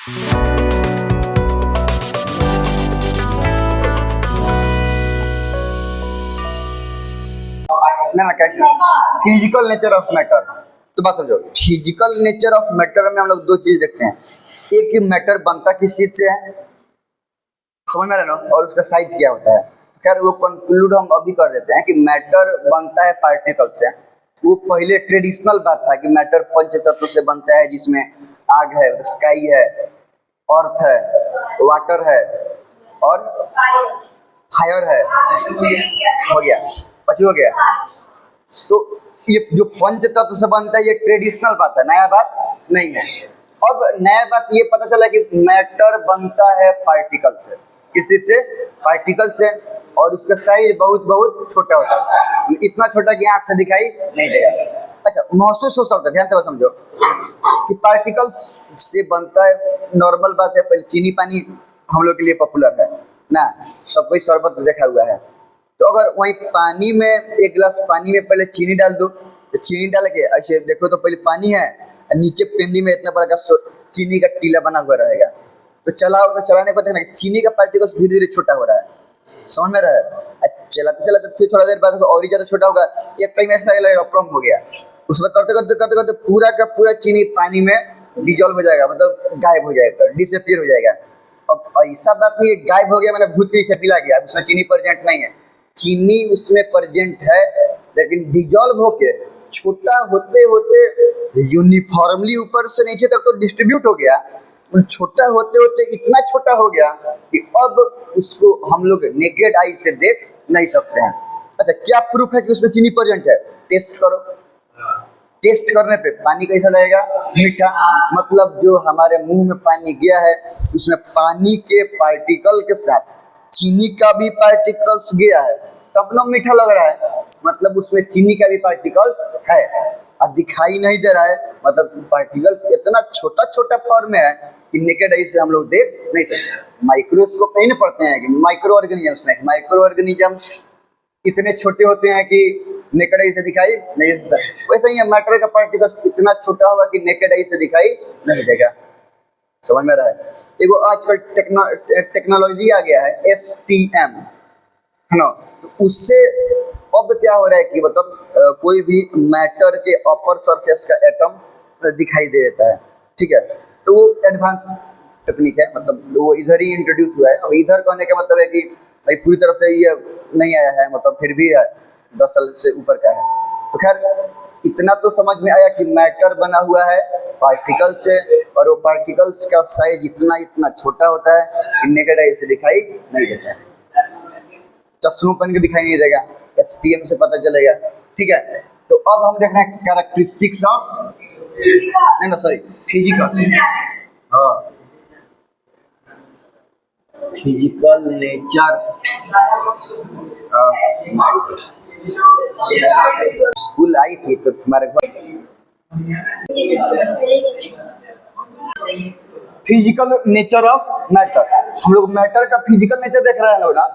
ना physical nature of matter. तो बात समझो, फिजिकल नेचर ऑफ मैटर में हम लोग दो चीज देखते हैं। एक कि मैटर बनता किस चीज से है, समझ में आ रहा है ना, और उसका साइज क्या होता है। खैर वो कंक्लूड हम अभी कर देते हैं कि मैटर बनता है पार्टिकल से। वो पहले ट्रेडिशनल बात था कि मैटर पंच तत्व से बनता है, जिसमें आग है, स्काई है, अर्थ है, वाटर है और फायर है। हो गया, पची हो गया। तो ये जो पंच तत्व से बनता है ये ट्रेडिशनल बात है, नया बात नहीं है। अब नया बात ये पता चला कि मैटर बनता है पार्टिकल से। किस चीज से? पार्टिकल से। और उसका साइज बहुत बहुत छोटा होता है, इतना छोटा कि आंख से दिखाई नहीं देगा। अच्छा, महसूस हो सकता है, ध्यान से समझो कि पार्टिकल्स से बनता है। नॉर्मल बात है, पहले चीनी पानी हम लोग के लिए पॉपुलर है ना, सब कोई शरबत देखा हुआ है। तो अगर वही पानी में, एक गिलास पानी में पहले चीनी डाल दो, तो चीनी डाल के ऐसे देखो तो पहले पानी है, नीचे पेंदी में इतना बड़ा का चीनी का टीला बना हुआ रहेगा। तो चलाओ, तो चलाने को देखना चीनी का पार्टिकल्स धीरे धीरे छोटा हो रहा है, समझ में रहा है। चलाते चलाते फिर थोड़ा देर बाद और ही ज्यादा छोटा होगा, एक टाइम ऐसा लगेगा कम हो गया। उसमें करते करते करते करते पूरा का पूरा चीनी पानी में डिजोल्व हो जाएगा, मतलब गायब हो जाएगा, डिसअपियर हो जाएगा। अब ऐसा बात नहीं है गायब हो गया मैंने भूत के से पिला गया, उसमें चीनी प्रेजेंट नहीं है। चीनी उसमें प्रेजेंट है, लेकिन डिजोल्व होके छोटा होते होते यूनिफॉर्मली ऊपर से नीचे तक तो डिस्ट्रीब्यूट हो गया। छोटा होते होते इतना छोटा हो गया कि अब उसको हम लोग नेकेड आई से देख नहीं सकते हैं। अच्छा, क्या प्रूफ है कि उसमें चीनी प्रेजेंट है? टेस्ट करो। टेस्ट करने पे पानी कैसा लगेगा? मीठा। मतलब जो हमारे मुंह में पानी गया है, उसमें पानी के पार्टिकल के साथ चीनी का भी पार्टिकल्स गया है, तब ना मीठा लग रहा है। मतलब उसमें चीनी का भी पार्टिकल्स है और दिखाई नहीं दे रहा है। मतलब पार्टिकल्स इतना छोटा छोटा फॉर्म में है कि नेकेड आई से हम लोग देख नहीं सकते। माइक्रोस्कोप नहीं ना पढ़ते हैं कि माइक्रो ऑर्गेनिजम्स में, माइक्रो ऑर्गेनिजम्स इतने छोटे होते हैं कि नेकेड आई से दिखाई नहीं देता। वैसे ही मैटर का पार्टिकल्स इतना छोटा होगा कि नेकेड आई से दिखाई नहीं देगा। समझ में रहा है? देखो आजकल टेक्नोलॉजी आ गया है, STM है ना। तो उससे अब क्या हो रहा है कि मतलब कोई भी मैटर के अपर सरफेस का एटम दिखाई दे देता है, ठीक है। तो वो एडवांस टेक्निक है, मतलब वो इधर ही इंट्रोड्यूस हुआ है। अब इधर कहने का मतलब है कि भाई पूरी तरह से ये नहीं आया है, मतलब फिर भी 10 साल से ऊपर का है। तो खैर इतना तो समझ में आया कि मैटर बना हुआ है पार्टिकल से, और वो पार्टिकल्स का साइज इतना इतना छोटा होता है कि नेकेड आई से दिखाई नहीं देता है। चश्मों पहन के दिखाई नहीं देगा, STM से पता चलेगा, ठीक है। तो अब हम देख रहे हैं कैरेक्टरिस्टिक्स ऑफ, नहीं ना सॉरी, फिजिकल, हाँ, फिजिकल नेचर ऑफ। स्कूल आई थी तो तुम्हारे घर फिजिकल नेचर ऑफ मैटर। हम लोग मैटर का फिजिकल नेचर देख रहे हैं लोग ना।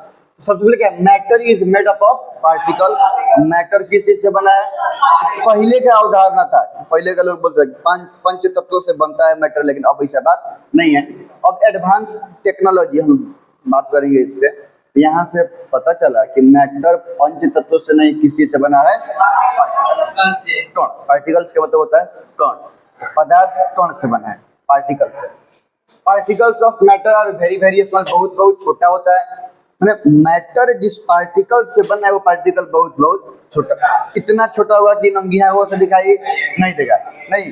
सबसे पहले क्या, matter is made up of particle. Matter किस चीज से बना है? पहले का अवधारणा था, पहले का लोग बोलते हैं पंच तत्वों से बनता है मैटर, लेकिन अब ऐसा बात नहीं है। अब एडवांस टेक्नोलॉजी हम बात करेंगे इस पे। यहाँ से पता चला कि मैटर पंच तत्वों से नहीं, किस चीज से बना है? कण। पार्टिकल्स का मतलब होता है कण। पदार्थ कण से बना है, पार्टिकल से। Particles of matter are very very small, बहुत बहुत छोटा होता है। मैटर जिस पार्टिकल से बना है वो पार्टिकल बहुत बहुत छोटा, इतना छोटा होगा कि नंगिया वो से दिखाई नहीं देगा। नहीं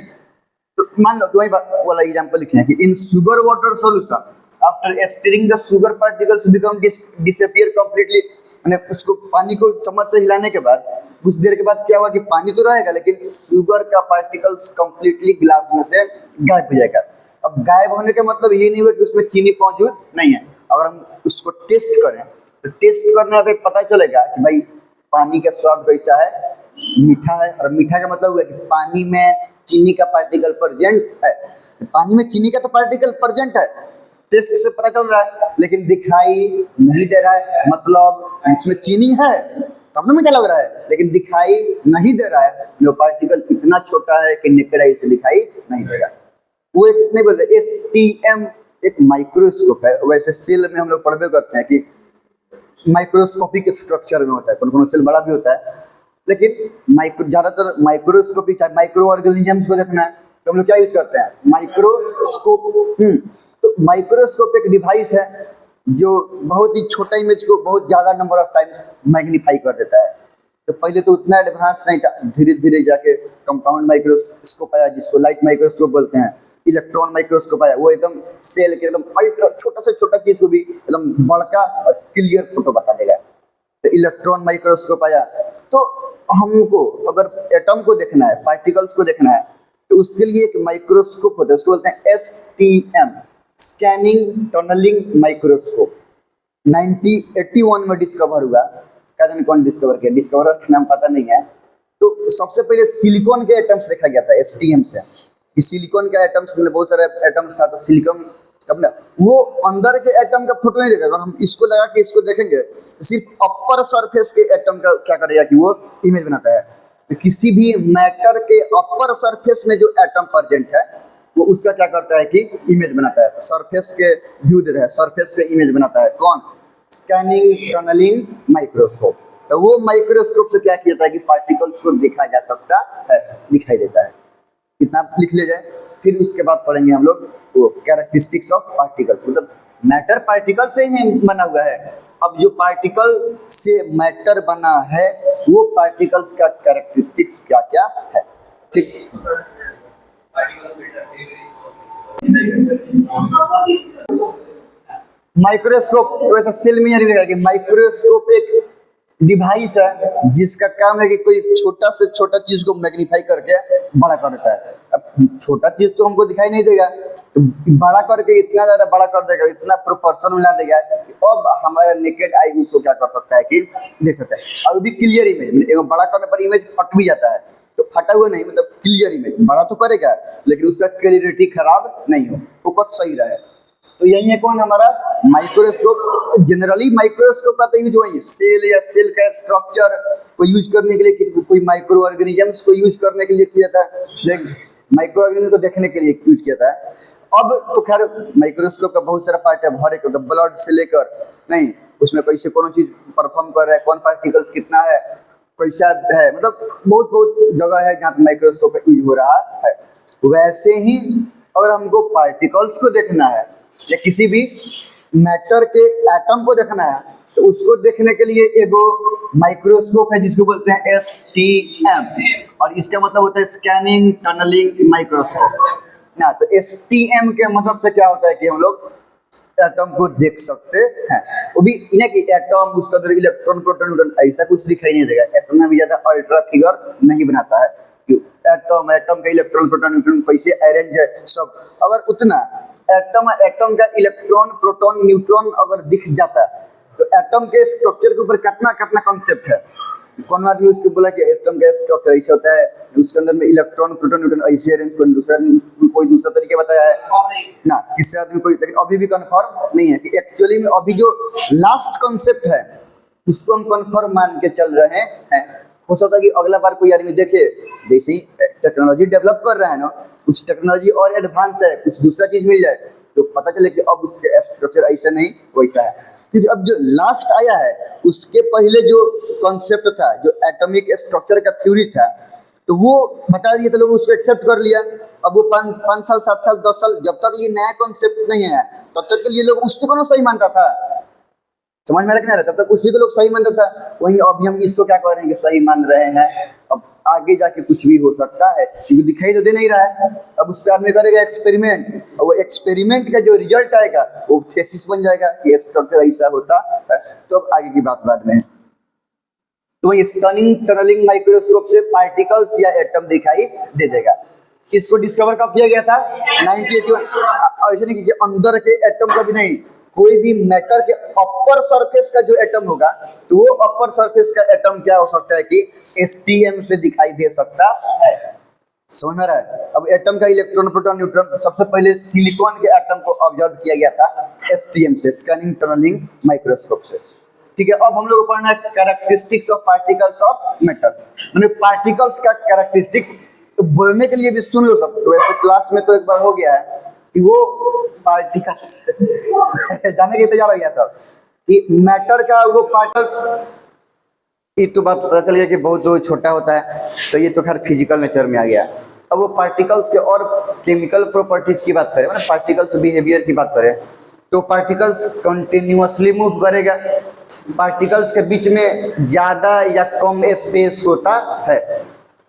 तो मान लो, तो वही वाला एग्जांपल लिखे हैं कि इन sugar water solution after stirring the sugar particles become disappear completely. माने उसको पानी को चम्मच से हिलाने के बाद कुछ देर के बाद क्या हुआ कि पानी तो रहेगा, लेकिन शुगर का पार्टिकल्स कंप्लीटली गिलास में से गायब हो जाएगा। अब गायब होने का मतलब ये नहीं हुआ कि उसमें चीनी मौजूद नहीं है। अगर हम उसको टेस्ट करें तो टेस्ट करने पे पता चलेगा कि भाई पानी का स्वाद कैसा है, मीठा है। और मीठा का मतलब हुआ कि पानी में चीनी का पार्टिकल प्रेजेंट है। पानी में चीनी का तो पार्टिकल प्रेजेंट है, टेस्ट से पता चल रहा है, लेकिन दिखाई नहीं दे रहा है। मतलब इसमें चीनी है तब ना मीठा लग रहा है, लेकिन दिखाई नहीं दे रहा है। जो पार्टिकल इतना छोटा है कि नेकेड आई से दिखाई नहीं देगा। वो एक नहीं बोलते एसटीएम एक माइक्रोस्कोप है। वैसे सेल में हम लोग पढ़वे करते हैं कि माइक्रोस्कोपिक स्ट्रक्चर में होता है, कौन कौन सेल बड़ा भी होता है, लेकिन माइक्रो ज़्यादातर माइक्रोस्कोपिक है। माइक्रो ऑर्गेनिजम्स को देखना है तो हम लोग क्या यूज करते हैं, माइक्रोस्कोप। तो माइक्रोस्कोप एक डिवाइस है जो बहुत ही छोटा इमेज को बहुत ज़्यादा नंबर ऑफ टाइम्स मैग्नीफाई कर देता है। तो पहले तो उतना एडवांस नहीं था, धीरे धीरे जाके कंपाउंड माइक्रोस्कोप आया जिसको लाइट माइक्रोस्कोप बोलते हैं, इलेक्ट्रॉन माइक्रोस्कोप आया, वो एकदम सेल के एकदम अल्ट्रा छोटा से छोटा चीज को भी एकदम बड़का और क्लियर फोटो बता देगा। तो इलेक्ट्रॉन माइक्रोस्कोप आया। तो हमको अगर एटम को देखना है, पार्टिकल्स को देखना है, तो उसके लिए एक माइक्रोस्कोप होता है, उसको बोलते हैं एसटीएम, स्कैनिंग टनलिंग माइक्रोस्कोप। 1981 में डिस्कवर हुआ। क्या जाने कौन डिस्कवर किया, डिस्कवरर का नाम पता नहीं है। तो सबसे पहले सिलिकॉन के एटम्स देखा गया था एसटीएम से, कि सिलिकॉन के एटम्स में बहुत सारे एटम्स था, तो सिलिकॉन तब ना वो अंदर के एटम का फोटो नहीं देगा। अगर हम इसको लगा के इसको देखेंगे तो सिर्फ अपर सरफेस के एटम का क्या करेगा कि वो इमेज बनाता है। तो किसी भी मैटर के अपर सरफेस में जो एटम प्रेजेंट है वो उसका क्या करता है कि इमेज बनाता है, सरफेस के व्यू देता है, सरफेस के इमेज बनाता है। कौन, स्कैनिंग टनलिंग माइक्रोस्कोप। तो वो माइक्रोस्कोप से क्या किया जाता है कि पार्टिकल्स को देखा जा सकता है, दिखाई देता है। इतना लिख ले जाए, फिर उसके बाद पढ़ेंगे हम लोग वो कैरेक्टरिस्टिक्स ऑफ पार्टिकल्स, मतलब मैटर पार्टिकल से ही बना हुआ है। अब जो पार्टिकल से मैटर बना है वो पार्टिकल्स का कैरेक्टरिस्टिक्स क्या क्या है, ठीक। माइक्रोस्कोप वैसा सेल में नहीं कि माइक्रोस्कोप एक डिवाइस है जिसका काम है कि कोई छोटा से छोटा चीज को मैग्नीफाई करके बड़ा कर देता है। अब छोटा चीज तो हमको दिखाई नहीं देगा, तो बड़ा करके इतना ज्यादा बड़ा कर देगा, इतना प्रोपोर्शन मिला देगा कि अब हमारा नेकेड आई उसको क्या कर सकता है कि देख सकता है। और भी क्लियर इमेज, एक बड़ा करने पर इमेज फट भी जाता है, तो फटा हुआ नहीं, मतलब क्लियर इमेज बड़ा तो करेगा लेकिन उसका क्लियरिटी खराब नहीं हो, फोकस सही रहे। तो यही है कौन, हमारा माइक्रोस्कोप। जनरली माइक्रोस्कोप का तो यूज वही सेल या सेल का स्ट्रक्चर को यूज करने के लिए, कोई माइक्रो ऑर्गेनिजम्स को यूज करने के लिए किया जाता है, माइक्रो ऑर्गेनिज्म को देखने के लिए यूज किया जाता है। अब तो खैर माइक्रोस्कोप का बहुत सारा पार्ट है, हर एक ब्लड से लेकर नहीं उसमें कैसे कौन चीज परफॉर्म कर रहा है, कौन पार्टिकल्स कितना है, कैसा है, मतलब बहुत बहुत जगह है जहाँ पे माइक्रोस्कोप का यूज हो रहा है। वैसे ही अगर हमको पार्टिकल्स को देखना है या किसी भी मैटर के एटम को देखना है तो उसको देखने के लिए एगो माइक्रोस्कोप है जिसको बोलते हैं एसटीएम, और इसका मतलब होता है स्कैनिंग टनलिंग माइक्रोस्कोप ना। तो एसटीएम के मतलब से क्या होता है कि हम लोग एटम को देख सकते हैं, वो भी इन्हें कि एटम उसका अंदर इलेक्ट्रॉन प्रोटॉन न्यूट्रॉन ऐसा कुछ दिखाई नहीं देगा। एटम में भी ज्यादा अल्ट्रा फिगर नहीं बनाता है कि एटम का इलेक्ट्रॉन प्रोटॉन न्यूट्रॉन कैसे अरेंज है सब। अगर उतना एटम का इलेक्ट्रॉन प्रोटॉन न्यूट्रॉन अगर दिख जाता तो एटम के स्ट्रक्चर के ऊपर कितना कितना कॉन्सेप्ट है। कौन आदमी उसको बोला कि एटम का स्ट्रक्चर ऐसे होता है, उसके अंदर में इलेक्ट्रॉन प्रोटॉन न्यूट्रॉन ऐसे अरेंज, कोई दूसरा तरीके बताया है ना, किसी आदमी कोई, लेकिन अभी भी कंफर्म नहीं है कि एक्चुअली में अभी जो लास्ट कॉन्सेप्ट है उसको हम कंफर्म मान के चल रहे हैं। हो सकता है कि अगला बार कोई आदमी देखे, जैसे ही टेक्नोलॉजी डेवलप कर रहा है ना, कुछ टेक्नोलॉजी और एडवांस है, कुछ दूसरा चीज मिल जाए तो पता चले कि अब उसके स्ट्रक्चर ऐसा नहीं वैसा है। क्योंकि अब जो लास्ट आया है उसके पहले जो कॉन्सेप्ट था, जो एटॉमिक स्ट्रक्चर का थ्योरी था, तो वो बता दिया तो लोग उसको एक्सेप्ट कर लिया। अब वो 5 साल 7 साल 10 साल जब तक ये नया कॉन्सेप्ट नहीं है तब तक के लिए लोग उससे कौन सही मानता था, समझ में रखना है, तब तक उसी को लोग सही मानता था। वहीं अभी हम इसको क्या कर रहे हैं कि सही मान रहे हैं। अब आगे जाके कुछ भी हो सकता है क्योंकि दिखाई तो दे नहीं रहा है। अब उस पर आदमी करेगा एक्सपेरिमेंट, और वो एक्सपेरिमेंट का जो रिजल्ट आएगा वो थीसिस बन जाएगा कि स्ट्रक्चर ऐसा होता है। तो अब आगे की बात बाद में है। तो स्कैनिंग टनलिंग माइक्रोस्कोप से पार्टिकल्स या एटम दिखाई दे देगा। इसको डिस्कवर कब किया गया था, 1981। ऐसे नहीं कि अंदर के एटम का भी नहीं, कोई भी मैटर के अपर सरफेस का जो एटम होगा तो वो अपर सरफेस का एटम क्या हो सकता है कि एसटीएम से दिखाई दे सकता है। समझ में रहा है। अब एटम का इलेक्ट्रॉन प्रोटॉन न्यूट्रॉन सबसे पहले सिलिकॉन के एटम को ऑब्जर्व किया गया था एसटीएम से, स्कैनिंग टनलिंग माइक्रोस्कोप से। ठीक है, अब हम लोग पढ़ना है characteristics of particles of matter, मतलब पार्टिकल्स का कैरेक्टरिस्टिक्स। तो बोलने के लिए भी सुन लो सब। तो वैसे क्लास में तो एक बार हो गया है कि वो पार्टिकल्स जाने के तैयार हो गया सब कि मैटर का वो पार्टिकल्स, ये तो बात पता चल गया कि बहुत छोटा होता है, तो ये तो खैर फिजिकल नेचर में आ गया। अब वो पार्टिकल्स के और केमिकल प्रॉपर्टीज की बात करें, मतलब पार्टिकल्स बिहेवियर की बात करें, तो पार्टिकल्स कंटिन्यूअसली मूव करेगा, पार्टिकल्स के बीच में ज़्यादा या कम स्पेस होता है,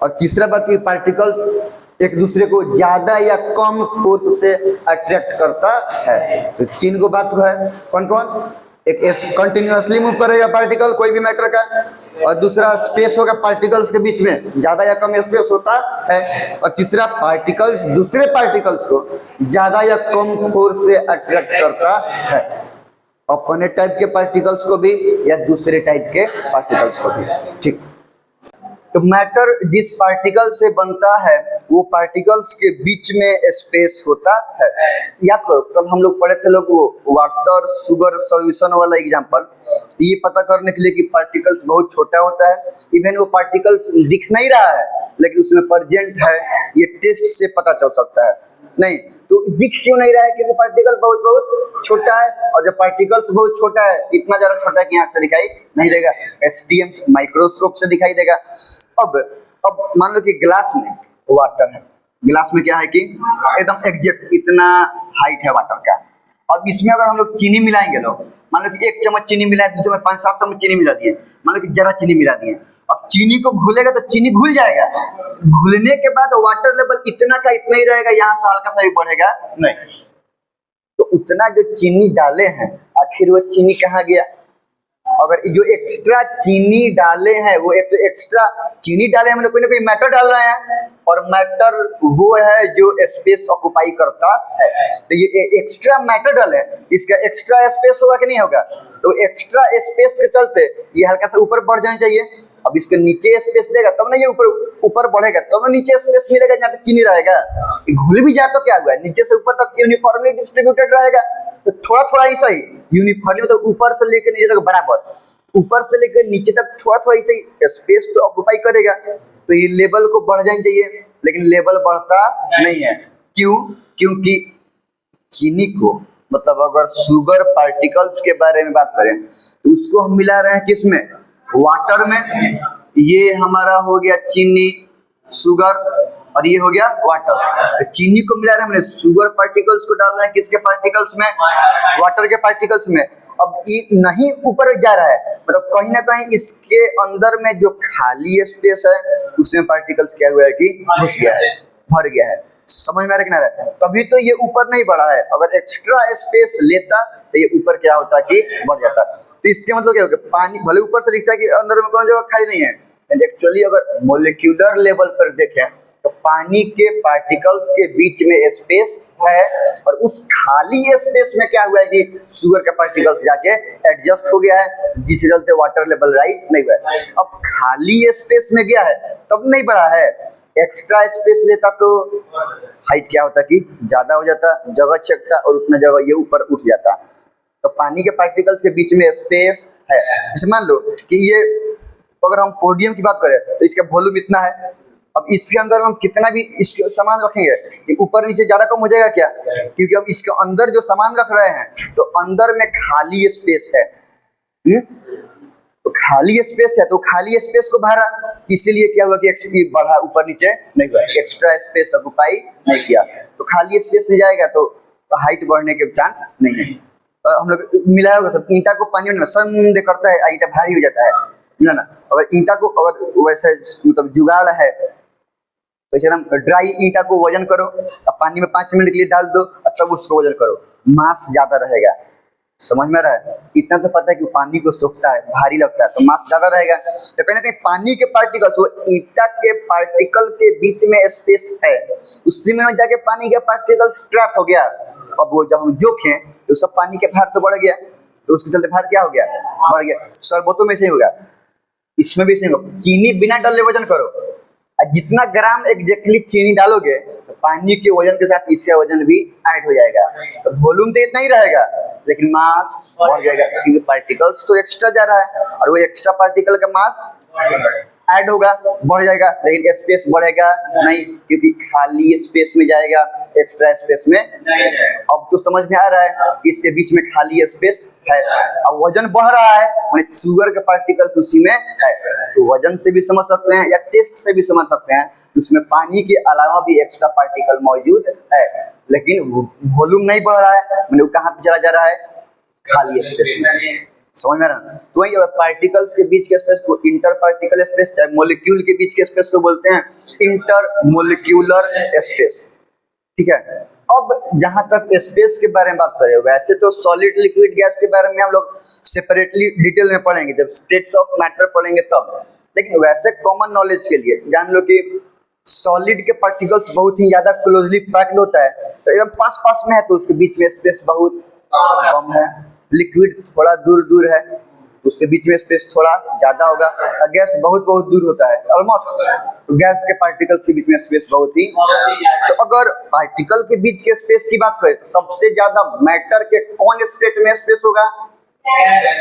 और तीसरा बात कि पार्टिकल्स एक दूसरे को ज़्यादा या कम फोर्स से अट्रैक्ट करता है। तो तीन गो बात है, कौन कौन? एक कंटिन्यूअसली मूव करेगा पार्टिकल कोई भी मैटर का, और दूसरा स्पेस होगा पार्टिकल्स के बीच में ज़्यादा या कम स्पेस होता है, और तीसरा पार्टिकल्स दूसरे पार्टिकल्स को ज़्यादा या कम फोर्स से अट्रैक्ट करता है, अपने टाइप के पार्टिकल्स को भी या दूसरे टाइप के पार्टिकल्स को भी। ठीक, तो मैटर जिस पार्टिकल से बनता है वो पार्टिकल्स के बीच में स्पेस होता है। याद करो कल हम लोग पढ़े थे लोग वो वाटर शुगर सॉल्यूशन वाला एग्जांपल, ये पता करने के लिए कि पार्टिकल्स बहुत छोटा होता है, इवन वो पार्टिकल्स दिख नहीं रहा है लेकिन उसमें प्रेजेंट है, ये टेस्ट से पता चल सकता है। नहीं तो दिख क्यों नहीं रहा है? क्योंकि पार्टिकल बहुत बहुत छोटा है, और जब पार्टिकल्स बहुत छोटा है, इतना ज्यादा छोटा है कि आंख से दिखाई नहीं देगा, एसटीएम माइक्रोस्कोप से दिखाई देगा। अब मान लो कि ग्लास में वाटर है, गिलास में क्या है कि एकदम एग्जैक्ट इतना हाइट है वाटर का। अब इसमें अगर हम लोग चीनी मिलाएंगे, लोग मान लो कि 1 चम्मच चीनी मिलाए, 2 चम्मच 5-7 चम्मच चीनी मिला दिए, मान लो कि जरा चीनी मिला दिए, अब चीनी को घुलेगा तो चीनी घुल जाएगा, घुलने के बाद वाटर लेवल इतना का इतना ही रहेगा, यहाँ से हल्का सा भी बढ़ेगा नहीं। तो उतना जो चीनी डाले हैं आखिर वो चीनी कहाँ गया? अगर जो एक्स्ट्रा चीनी डाले हैं वो एक तो एक्स्ट्रा चीनी डाले हमने कोई ना कोई मैटर डाल रहे हैं, और मैटर वो है जो स्पेस ऑक्युपाई करता है, तो ये एक्स्ट्रा मैटर डाले, इसका एक्स्ट्रा स्पेस होगा कि नहीं होगा? तो एक्स्ट्रा स्पेस के चलते ये हल्का सा ऊपर बढ़ जाना चाहिए। अब इसके नीचे स्पेस देगा तब ना ये ऊपर बढ़ेगा, तब ना नीचे स्पेस मिलेगा जहाँ पे चीनी रहेगा। घुल भी जाए तो क्या हुआ, नीचे से ऊपर तक यूनिफॉर्मली डिस्ट्रीब्यूटेड रहेगा, तो थोड़ा थोड़ा ही सही यूनिफॉर्मली, मतलब ऊपर से लेकर नीचे तक बराबर, ऊपर से लेकर नीचे तक थोड़ा थोड़ा ही सही स्पेस तो ऑक्युपाई करेगा, तो ये लेवल को बढ़ जाना चाहिए, लेकिन लेवल बढ़ता नहीं है। क्यों? क्योंकि चीनी को, मतलब अगर शुगर पार्टिकल्स के बारे में बात करें तो उसको हम मिला रहे हैं किसमें? वाटर में। ये हमारा हो गया चीनी, शुगर, और ये हो गया वाटर। तो चीनी को मिला रहे हैं हमने, शुगर पार्टिकल्स को डाल रहे हैं किसके पार्टिकल्स में? वाटर के पार्टिकल्स में। अब ये नहीं ऊपर जा रहा है, मतलब कहीं ना कहीं इसके अंदर में जो खाली स्पेस है उसमें पार्टिकल्स क्या हुआ है कि घुस गया है, भर गया है। समझ में आ रहा है? तभी तो ये ऊपर नहीं बढ़ा है, अगर एक्स्ट्रा स्पेस लेता तो ये ऊपर क्या होता कि बढ़ जाता। तो इसके मतलब क्या हो गया, पानी भले ऊपर से दिखता है कि अंदर में कोई जगह खाली नहीं है, एक्चुअली अगर मोलिक्यूलर लेवल पर देखें तो पानी के पार्टिकल्स के बीच में स्पेस है, और उस खाली स्पेस में क्या हुआ है कि शुगर का पार्टिकल्स जाके एडजस्ट हो गया है, जिसके चलते वाटर लेवल राइज नहीं हुआ है। अब खाली स्पेस में गया है तब नहीं बढ़ा है, एक्स्ट्रा स्पेस लेता तो हाइट क्या होता कि ज्यादा हो जाता, जगह छेकता, और उतना जगह ये ऊपर उठ जाता। तो पानी के पार्टिकल्स के बीच में स्पेस है। जैसे मान लो कि ये, अगर हम पोडियम की बात करें तो इसका वॉल्यूम इतना है, अब इसके अंदर हम कितना भी इसके सामान रखेंगे ऊपर नीचे ज्यादा कम हो जाएगा क्या? क्योंकि अब इसके अंदर जो सामान रख रहे हैं तो अंदर में खाली स्पेस है, तो खाली स्पेस है, तो खाली स्पेस को भरा, इसीलिए क्या हुआ कि बढ़ा, ऊपर नीचे नहीं हुआ, एक्स्ट्रा स्पेस ऑक्युपाई नहीं किया। तो खाली स्पेस में जाएगा तो हाइट बढ़ने के चांस नहीं है। हम लोग मिलाया होगा सब, ईंटा को पानी में संद करता है, ईंटा भारी हो जाता है ना। अगर ईंटा को अगर वैसे मतलब जुगाड़ है, वैसे हम ड्राई ईंटा को वजन करो, अब पानी में 5 मिनट के लिए डाल दो, और तब उसको वजन करो, मास ज्यादा रहेगा। समझ में रहा है? इतना तो पता है कि पानी को सोखता है, भारी लगता है, तो मास ज्यादा रहेगा। तो कहीं ना कहीं पानी के पार्टिकल्स, वो ईंटा के पार्टिकल के बीच में स्पेस है, उसी में जाके पानी के पार्टिकल्स ट्रैप हो गया। अब वो जब हम जोखे तो सब पानी के भार तो बढ़ गया, तो उसके चलते भार क्या हो गया? बढ़ गया। शरबतों में से ही होगा, इसमें भी नहीं होगा। चीनी बिना डाले वजन करो, जितना ग्राम एग्जैक्टली चीनी डालोगे तो पानी के वजन के साथ इसका वजन भी ऐड हो जाएगा। तो वॉल्यूम तो इतना ही रहेगा, लेकिन मास बढ़ जाएगा, क्योंकि पार्टिकल्स तो एक्स्ट्रा जा रहा है, और वो एक्स्ट्रा पार्टिकल का मास ऐड होगा, बढ़ जाएगा, लेकिन स्पेस बढ़ेगा नहीं, क्योंकि खाली स्पेस में जाएगा, एक्स्ट्रा स्पेस में। अब तो समझ में आ रहा है कि इसके बीच में खाली स्पेस है। अब वजन बढ़ रहा है, माने शुगर के पार्टिकल्स उसी में है, तो वजन से भी समझ सकते हैं या टेस्ट से भी समझ सकते हैं कि उसमें पानी के अलावा भी एक्स्ट्रा पार्टिकल मौजूद है, लेकिन वॉल्यूम नहीं बढ़ रहा है, माने वो कहाँ पे चला जा रहा है, खाली स्पेस में। समझ में आ रहा है? तो वही पार्टिकल्स के बीच के स्पेस को इंटर पार्टिकल स्पेस, चाहे मॉलिक्यूल के बीच के स्पेस को बोलते हैं इंटर मोलिक्यूलर स्पेस। ठीक है। अब जहां तक स्पेस के बारे में बात करें, वैसे तो सॉलिड लिक्विड गैस के बारे में हम लोग सेपरेटली डिटेल में पढ़ेंगे जब स्टेट्स ऑफ मैटर पढ़ेंगे तब, लेकिन वैसे कॉमन नॉलेज के लिए जान लो कि सॉलिड के पार्टिकल्स बहुत ही ज्यादा क्लोजली पैक्ड होता है, तो एकदम पास पास में है, तो उसके बीच में स्पेस बहुत कम है। लिक्विड थोड़ा दूर दूर है, उसके बीच में स्पेस थोड़ा ज्यादा होगा, और गैस बहुत बहुत दूर होता है ऑलमोस्ट, तो गैस के पार्टिकल्स के बीच में स्पेस बहुत ही। तो अगर पार्टिकल के बीच के स्पेस की बात करें तो सबसे ज्यादा मैटर के कौन स्टेट में स्पेस होगा,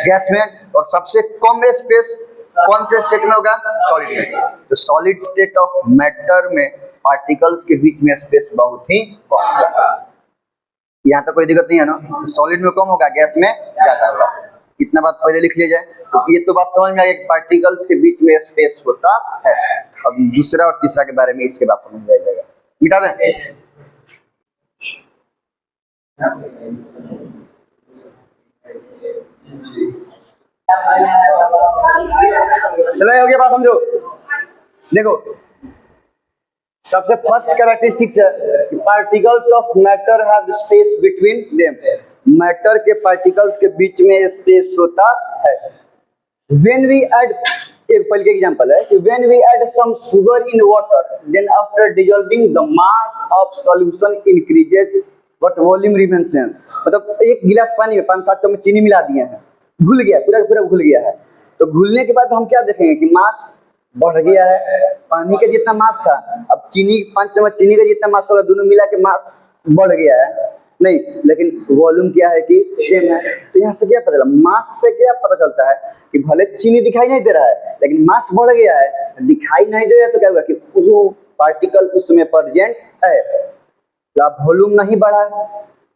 गैस में, और सबसे कम स्पेस कौन से स्टेट में होगा, सॉलिड में। तो सॉलिड स्टेट ऑफ मैटर में पार्टिकल्स के बीच में स्पेस बहुत ही कम होगा। यहाँ तक कोई दिक्कत नहीं है ना, सॉलिड में कम होगा, गैस में ज्यादा होगा, इतना बात पहले लिख लिया जाए। तो ये तो बात समझ में आ गई, पार्टिकल्स के बीच में स्पेस होता है। अब दूसरा और तीसरा के बारे में इसके बाद समझ में आ जाएगा, मिटा दें। चलो हो गया बात, समझो। देखो सबसे फर्स्ट कैरेक्टरिस्टिक्स है कि particles of matter have space between them. Matter के पार्टिकल्स के बीच में स्पेस होता है। व्हेन वी ऐड, एक पहले का एग्जांपल है कि when we add some sugar in water then after dissolving the mass of solution increases but volume remains same. मतलब एक गिलास पानी में 5-7 चम्मच चीनी मिला दिए हैं, घुल गया, पूरा पूरा घुल गया है, तो घुलने के बाद हम क्या देखेंगे कि मास बढ़ गया है, पानी का जितना मास था, अब चीनी 5 चम्मच चीनी का जितना मास होगा, दोनों मिला के मास बढ़ गया है नहीं, लेकिन वॉल्यूम क्या है कि सेम है। तो यहाँ से क्या पता चला, मास से क्या पता चलता है कि भले चीनी दिखाई नहीं दे रहा है लेकिन मास बढ़ गया है, दिखाई नहीं दे रहा है, तो क्या होगा कि वो पार्टिकल उसमें प्रेजेंट है, वॉल्यूम नहीं बढ़ा,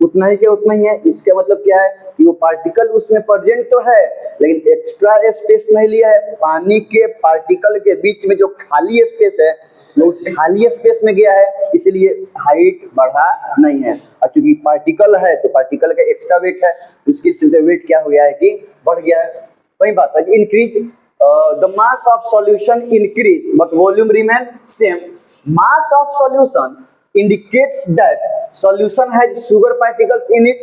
उतना ही के उतना ही है। इसका मतलब क्या है कि वो पार्टिकल उसमें प्रेजेंट तो है लेकिन एक्स्ट्रा स्पेस नहीं लिया है। पानी के पार्टिकल के बीच में जो खाली स्पेस है वो उस खाली स्पेस में गया है, इसलिए हाइट बढ़ा नहीं है। और चूंकि पार्टिकल है तो पार्टिकल का एक्स्ट्रा वेट है, उसके चलते वेट क्या हो गया है कि बढ़ गया है। वही बात है कि increase the mass of solution increase but volume remain same. Mass of solution indicates that solution has sugar particles in it।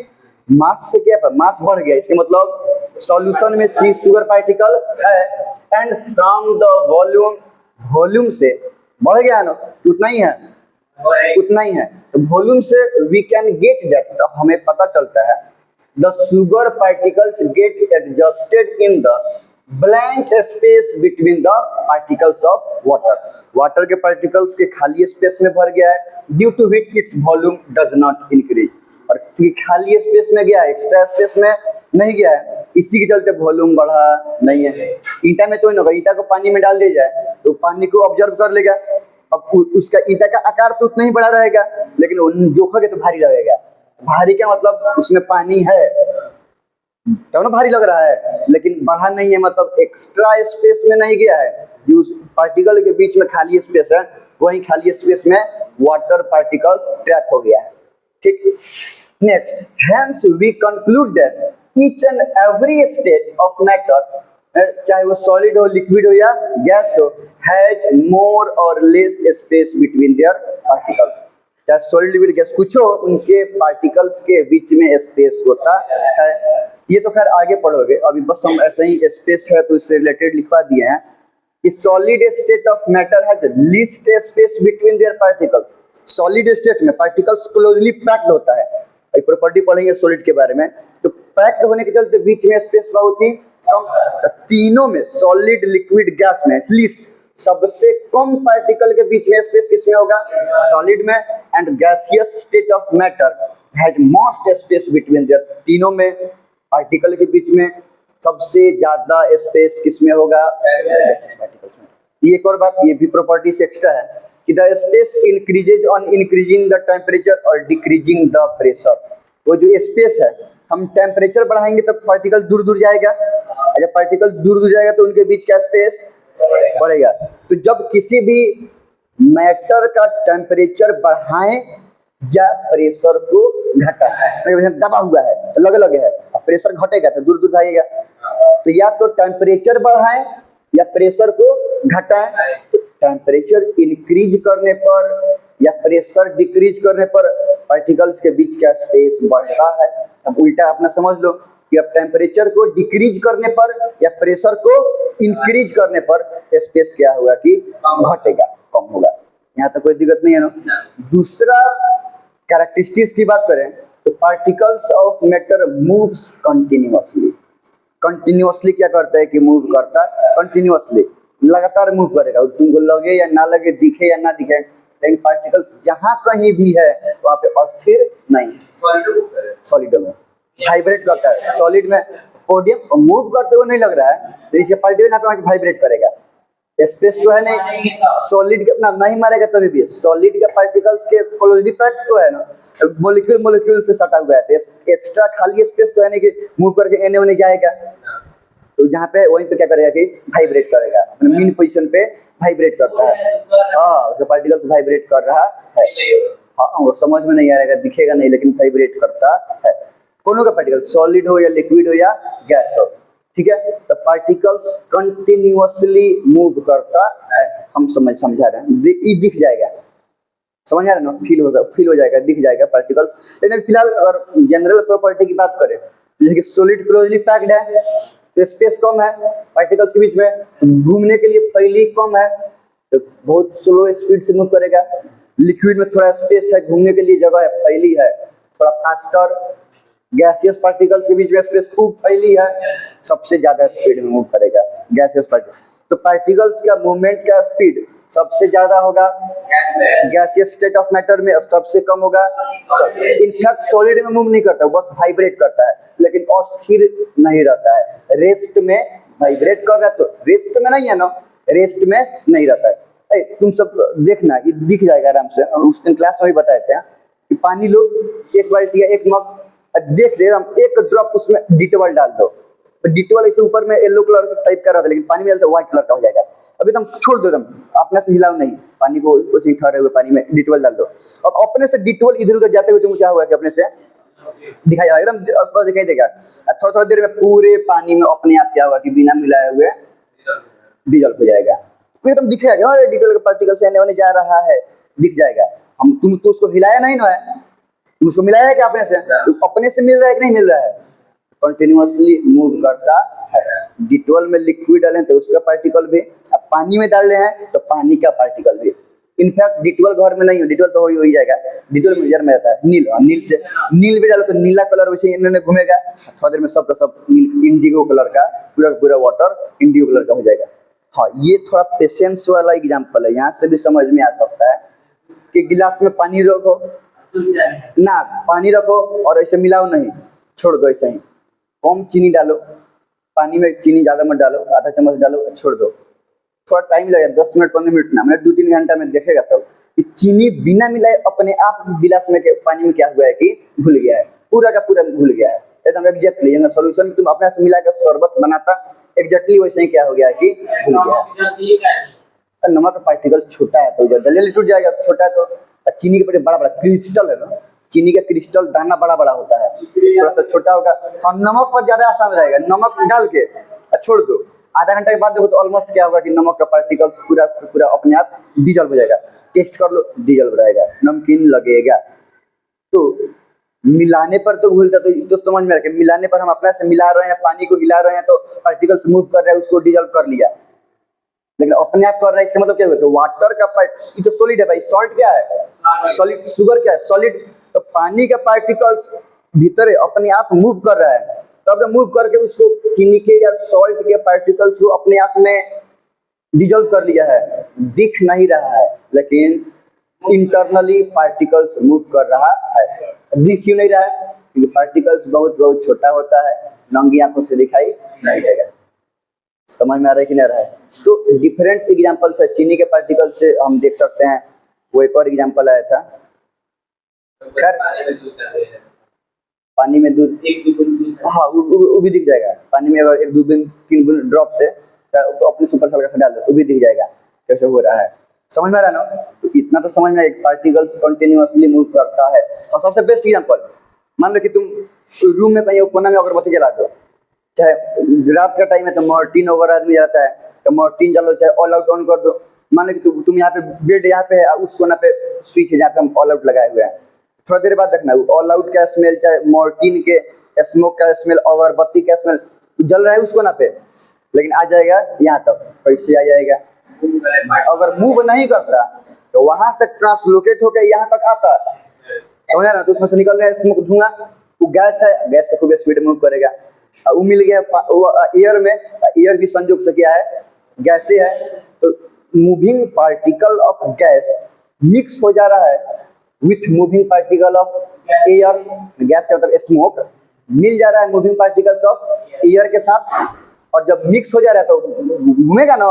मास से क्या है, मास बढ़ गया, इसके मतलब सॉल्यूशन में चीज शुगर पार्टिकल है। And from the volume, volume से बढ़ गया ना, उतना ही है, उतना ही है, तो वॉल्यूम से वी कैन गेट दैट, तो हमें पता चलता है the sugar particles get adjusted in the blank space between the particles of water. Water के पार्टिकल्स के खाली स्पेस में भर गया है, due to which its volume does not increase. और खाली स्पेस में गया है, एक्स्ट्रा स्पेस में नहीं गया है, इसी के चलते वॉल्यूम बढ़ा नहीं है। ईंटा में तो नहीं होगा, ईंटा को पानी में डाल दिया जाए तो पानी को ऑब्जर्व कर लेगा, अब उसका ईंटा का आकार तो उतना ही बड़ा रहेगा लेकिन जोखोगे तो भारी लगेगा। भारी क्या मतलब, उसमें पानी है तो ना भारी लग रहा है, लेकिन बढ़ा नहीं है, मतलब एक्स्ट्रा स्पेस में नहीं गया है। जो उस पार्टिकल के बीच में खाली स्पेस है, वही खाली स्पेस में वाटर पार्टिकल्स ट्रैप हो गया है। ठीक, next, hence we conclude that each and every state of matter, चाहे वो सॉलिड हो, लिक्विड हो या गैस हो, हैज मोर और less space between their particles. चाहे सॉलिड, लिक्विड, गैस कुछ हो, उनके पार्टिकल्स के बीच में स्पेस होता है। ये तो खैर आगे पढ़ोगे, अभी बस हम ऐसे ही स्पेस है तो इससे रिलेटेड लिखवा दिए हैं कि solid state of matter has least space between their particles. Solid state में पार्टिकल्स क्लोजली पैक्ड होता है, एक प्रॉपर्टी पढ़ेंगे सॉलिड के बारे में, तो पैक्ड होने के चलते बीच में स्पेस बहुत ही कम। तीनों में सॉलिड, लिक्विड, गैस में एटलीस्ट सबसे कम पार्टिकल के बीच में स्पेस किसमें होगा, सॉलिड में। And gaseous state of matter has most space between their, तीनों में पार्टिकल के बीच में सबसे ज्यादा स्पेस किसमें होगा, गैसियस पार्टिकल्स में। ये एक और बात, ये भी प्रॉपर्टी से एक्स्ट्रा है कि the space increases on increasing the temperature और डिक्रीजिंग द प्रेशर। वो जो स्पेस है, हम टेम्परेचर बढ़ाएंगे तो पार्टिकल दूर दूर जाएगा, और जब पार्टिकल दूर दूर जाएगा तो उनके बीच का स्पेस बढ़ेगा। तो जब किसी भी मैटर का टेम्परेचर बढ़ाएं या प्रेशर को घटाएं, दबा हुआ है तो लगे लगे है, और प्रेशर घटेगा तो दूर दूर भागेगा। तो या तो टेम्परेचर बढ़ाएं या प्रेशर को घटाएं। तो टेम्परेचर इंक्रीज करने पर या प्रेशर डिक्रीज करने पर पार्टिकल्स के बीच का स्पेस बढ़ता है। अब उल्टा अपना समझ लो कि अब टेम्परेचर को डिक्रीज करने पर या प्रेशर को इंक्रीज करने पर स्पेस क्या होगा कि घटेगा, कम होगा। यहाँ तक कोई दिक्कत नहीं है ना। दूसरा कैरेक्टरिस्टिक्स की बात करें तो particles of matter moves continuously. Continuously क्या करता है कि मूव करता है, कंटिन्यूअसली लगातार मूव करेगा, तुमको लगे या ना लगे, दिखे या ना दिखे, लेकिन पार्टिकल्स जहां कहीं भी है वहां पे अस्थिर नहीं, सॉलिड में वाइब्रेट करता है। सॉलिड में पोडियम मूव करते हुए नहीं लग रहा है, तो पार्टिकल यहाँ पे वाइब्रेट करेगा। स्पेस तो है नहीं, सॉलिड के अपना नहीं मारेगा तभी भी। सॉलिड के पार्टिकल्स के क्लोजली पैक्ड तो है ना, मॉलिक्यूल मॉलिक्यूल से सटा हुआ है, तो एक्स्ट्रा खाली स्पेस तो है नहीं कि मूव करके एने ओने जाएगा। तो जहाँ पे वहीं पे क्या करेगा कि वाइब्रेट करेगा, अपने मेन पोजीशन पे वाइब्रेट करता है। हाँ, उसका पार्टिकल्स वाइब्रेट कर रहा है। हाँ, वो समझ में नहीं आएगा, दिखेगा नहीं, लेकिन वाइब्रेट करता है। कोनो का पार्टिकल सॉलिड हो या लिक्विड हो या गैस हो, ठीक है। तो पार्टिकल्स कंटिन्यूअसली मूव करता है। हम समझा रहे हैं, दिख जाएगा, समझ आ रहा है ना, फील हो जाएगा, दिख जाएगा पार्टिकल्स। लेकिन फिलहाल अगर जनरल प्रॉपर्टी की बात करें, जैसे कि सॉलिड क्लोजली पैक्ड है तो स्पेस कम है पार्टिकल्स के बीच में, घूमने के लिए फैली कम है तो बहुत स्लो स्पीड से मूव करेगा। लिक्विड में थोड़ा स्पेस है, घूमने के लिए जगह है, फैली है, थोड़ा फास्टर। गैसियस पार्टिकल्स के बीच में स्पेस खूब फैली है, सबसे ज्यादा स्पीड में मूव करेगा गैसियस पार्टिकल। तो पार्टिकल्स का मूवमेंट का स्पीड सबसे ज्यादा होगा गैसियस स्टेट ऑफ मैटर में, सबसे कम होगा। इनफैक्ट सॉलिड में मूव नहीं करता, बस वाइब्रेट करता है, लेकिन अस्थिर नहीं रहता है। रेस्ट में वाइब्रेट कर रहा है, तो रेस्ट में नहीं है ना, रेस्ट में नहीं रहता है। तुम सब देखना, ये दिख जाएगा आराम से। उस दिन क्लास में भी बताए थे कि पानी लो, एक बाल्टी या एक मग, देख ले एक ड्रॉप उसमें डिटॉल डाल दो, तो डिटॉल ऐसे ऊपर में येलो कलर टाइप का रहता है, लेकिन पानी में डालते व्हाइट कलर का हो जाएगा। अभी तुम छोड़ दो, एकदम अपने से हिलाओ नहीं, पानी को उसी ठहरे हुए पानी में डिटॉल डाल दो। अब अपने से डिटॉल इधर उधर जाते हुए तुम क्या होगा कि अपने से दिखाई जाएगा, एकदम आसपास दिखाई देगा। थोड़ा थोड़ा देर में पूरे पानी में अपने आप क्या होगा कि बिना मिलाए हुए डिजॉल्व हो जाएगा, एकदम दिख जाएगा। डिटॉल का पार्टिकल से आने होने जा रहा है, दिख जाएगा। हम तुम तो उसको हिलाया नहीं ना है, तुम उसको मिलाया है क्या अपने से? तो अपने से मिल रहा है कि नहीं मिल रहा है? कंटिन्यूअसली मूव करता है। डिटॉल में लिक्विड डालें तो उसका पार्टिकल भी, अब पानी में डाल रहे हैं तो पानी का पार्टिकल भी। इनफैक्ट डिटॉल घर में नहीं है, डिटॉल तो हो ही जाएगा। डिटॉल में में रहता है नील, नील से नील भी डालो तो नीला कलर वैसे इन्होंने घूमेगा, थोड़ा देर में सब का सब इंडिगो कलर का, पूरा वाटर इंडिगो कलर का हो जाएगा। हाँ, ये थोड़ा पेशेंस वाला एग्जाम्पल है, यहाँ से भी समझ में आ सकता है कि गिलास में पानी रखो ना, पानी रखो और ऐसे मिलाओ नहीं, छोड़ दो ऐसे ही। कम चीनी डालो, पानी में चीनी ज़्यादा मत डालो, आधा चम्मच डालो, छोड़ दो। थोड़ा टाइम लगेगा, 10 मिनट 15 मिनट ना, मतलब 2-3 घंटा में देखेगा सब कि चीनी बिना मिलाए अपने आप गिलास में के पानी में क्या हुआ है कि घुल गया है, पूरा का पूरा घुल गया है एकदम एग्जैक्टली। अगर सोल्यूशन में तुम अपने से मिला कर शरबत बनाता, एग्जैक्टली वैसे ही क्या हो गया है कि घुल गया है। नमक का पार्टिकल छोटा है तो जल्दी टूट जाएगा, छोटा है तो। चीनी के बड़ा बड़ा क्रिस्टल है ना, चीनी का क्रिस्टल दाना बड़ा बड़ा होता है, थोड़ा सा छोटा होगा। और नमक पर ज्यादा आसान रहेगा, नमक डाल के छोड़ दो, आधा घंटा के बाद देखो तो ऑलमोस्ट क्या होगा कि नमक का पार्टिकल्स पूरा अपने आप डिजॉल्व हो जाएगा। टेस्ट कर लो, डिजॉल्व रहेगा, नमकीन लगेगा। तो मिलाने पर तो घुलता, तो समझ में रखे, मिलाने पर हम अपने से मिला रहे हैं, पानी को हिला रहे हैं तो पार्टिकल्स मूव कर रहे हैं, उसको डिजॉल्व कर लिया। लेकिन अपने आप कर रहा है, इसका मतलब क्या होता है? वाटर का ये तो सॉलिड है भाई, सॉल्ट क्या है? सॉलिड। शुगर क्या है? सॉलिड। तो पानी का पार्टिकल्स भीतर अपने आप मूव कर रहा है, तब मूव करके उसको चीनी के या सॉल्ट के पार्टिकल्स को अपने आप में डिजॉल्व कर लिया है। दिख नहीं रहा है, लेकिन इंटरनली पार्टिकल्स मूव कर रहा है। दिख क्यों नहीं रहा है? क्योंकि पार्टिकल्स बहुत बहुत छोटा होता है, नंगी आंखों से दिखाई नहीं देगा। समझ में आ रहा है कि नहीं आ रहा है? तो डिफरेंट एग्जांपल से चीनी के पार्टिकल से हम देख सकते हैं। वो एक और एग्जांपल आया था। खैर पानी में दूध एक दो बूंद, हाँ वो भी दिख जाएगा। पानी में अगर एक दो बूंद तीन बूंद ड्रॉप से तो अपने सुपर सल्फर से डाल दो तो भी दिख जाएगा कैसे हो रहा है। समझ में आ रहा है ना? तो इतना तो समझ में, एक पार्टिकल्स कंटिन्यूअसली मूव करता है। और सबसे बेस्ट एग्जांपल, मान लो कि तुम रूम में कहीं कोना में अगरबत्ती जला दो, चाहे रात का टाइम है तो मॉर्टिन वगैरह आदमी जाता है तो मॉर्टिन जलो, चाहे ऑल आउट ऑन कर दो। मान लो कि तुम यहाँ पे बेड यहाँ पे है, उस कोना पे स्विच है जहाँ पे हम ऑल आउट लगाए हुए हैं। थोड़ा देर बाद देखना ऑल आउट का स्मेल, चाहे मॉर्टिन के स्मोक का स्मेल, अगरबत्ती का स्मेल जल रहा है उस कोना पे, लेकिन आ जाएगा यहाँ तक। कैसे आ जाएगा? अगर मूव नहीं करता तो वहां से ट्रांसलोकेट होकर यहाँ तक आता, समझ रहा? तो उसमें से निकल रहा है स्मोक, धुआं, वो गैस है, गैस तो खूब स्पीड मूव करेगा। वो मिल गया एयर में, एयर भी संयोग से क्या है? गैस है। तो moving particle of gas mix हो जा रहा है with moving particle of air. Gas का मतलब स्मोक मिल जा रहा है मूविंग पार्टिकल्स ऑफ एयर के साथ, और जब मिक्स हो जा रहा है तो घूमेगा ना।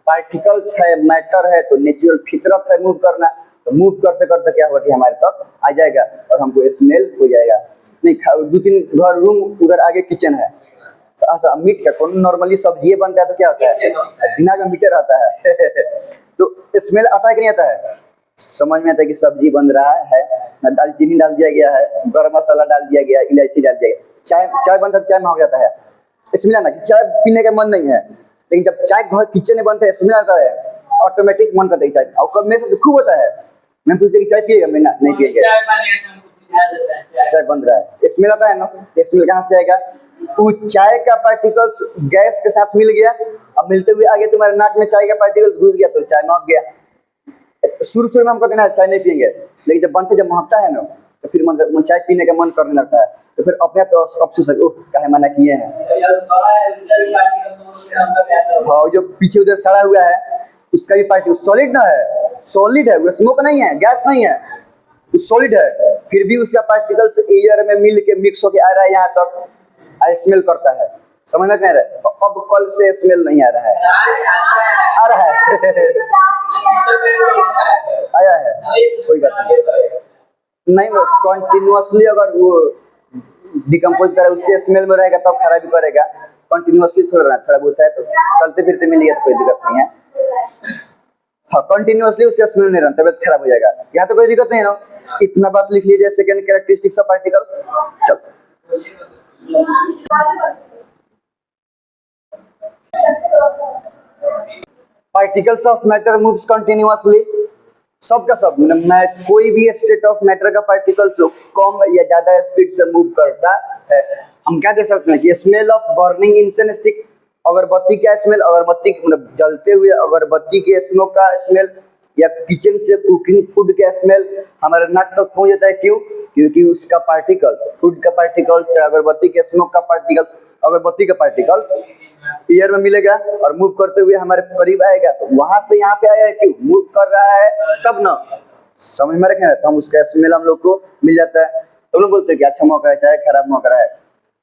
पार्टिकल्स है, मैटर है, तो नेचुरल फितरत है मूव करना। तो मूव करते करते क्या होगा कि हमारे तक आ जाएगा और हमको स्मेल हो जाएगा। नहीं, दो तीन घर रूम उधर आगे किचन है, मीट का कौन नॉर्मली सब्जी बनता है तो क्या होता है? दिमाग में मीटर आता है तो स्मेल आता है कि नहीं आता है? समझ में आता है कि सब्जी बन रहा है, दालचीनी डाल दिया गया है, गरम मसाला डाल दिया गया, इलायची डाल दिया गया, चाय बनता है तो चाय में हो जाता है। स्मेल आना कि चाय पीने का मन नहीं है, लेकिन जब चाय घर किचन में बनता है स्मेल आता है, ऑटोमेटिक मन करता है चाय। और मेरे साथ खूब होता है, मैं पूछते कि चाय पिएगा, मैं नहीं पिएगा, चाय बन रहा है, स्मेल आता है ना। स्मेल कहाँ से आएगा? वो चाय का पार्टिकल्स गैस के साथ मिल गया, अब मिलते हुए आगे तुम्हारे नाक में चाय का पार्टिकल्स घुस गया तो चाय महक गया। शुरू शुरू में हम कहते हैं चाय नहीं पियेंगे, लेकिन जब बनते जब महकता है ना तो फिर मन चाय पीने का मन करने लगता है। तो फिर अपने आप अफसोस है, ओह काहे मना किए हैं। हाँ, जो पीछे उधर सड़ा हुआ है उसका भी पार्टिकल सॉलिड ना है, सॉलिड है, वो स्मोक नहीं है, गैस नहीं है, वो सॉलिड है, फिर भी उसका पार्टिकल्स एयर में मिल के मिक्स होके आ रहा है यहाँ तक, स्मेल करता है। समझ में नहीं रहा है? अब कल से स्मेल नहीं आ रहा है, आ रहा है आया है, कोई बात नहीं। वो कंटिन्यूअसली अगर वो डिकम्पोज करे उसके स्मेल में रहेगा तब खराब भी करेगा। कंटिन्यूअसली थोड़ा बहुत है तो चलते फिरते मिल गया तो कोई दिक्कत नहीं है। हाँ, कंटिन्यूअसली उसका स्मेल नहीं रहता, तबियत खराब हो जाएगा। यहाँ तो कोई दिक्कत नहीं है ना। इतना बात लिख लीजिए, सेकंड कैरेक्टरिस्टिक्स ऑफ पार्टिकल। चल particles of matter moves continuously. सब का सब कोई भी स्टेट ऑफ मैटर का पार्टिकल्स कम या ज्यादा स्पीड से मूव करता है। हम क्या देख सकते हैं कि smell of burning incense stick, अगरबत्ती का स्मेल, अगरबत्ती मतलब जलते हुए अगरबत्ती के स्मोक का स्मेल, या किचन से कुकिंग फूड का स्मेल हमारे नाक तक पहुंच जाता है। क्यों? क्योंकि उसका पार्टिकल्स, फूड का पार्टिकल्स, अगरबत्ती के स्मोक का पार्टिकल्स, अगरबत्ती का पार्टिकल्स एयर में मिलेगा और मूव करते हुए हमारे करीब आएगा। तो वहां से यहाँ पे आया है, क्यों मूव कर रहा है तब ना। समझ में रखे तो हम उसका स्मेल हम लोग को मिल जाता है। तो लोग बोलते हैं कि अच्छा मौका है, चाहे खराब मौका है।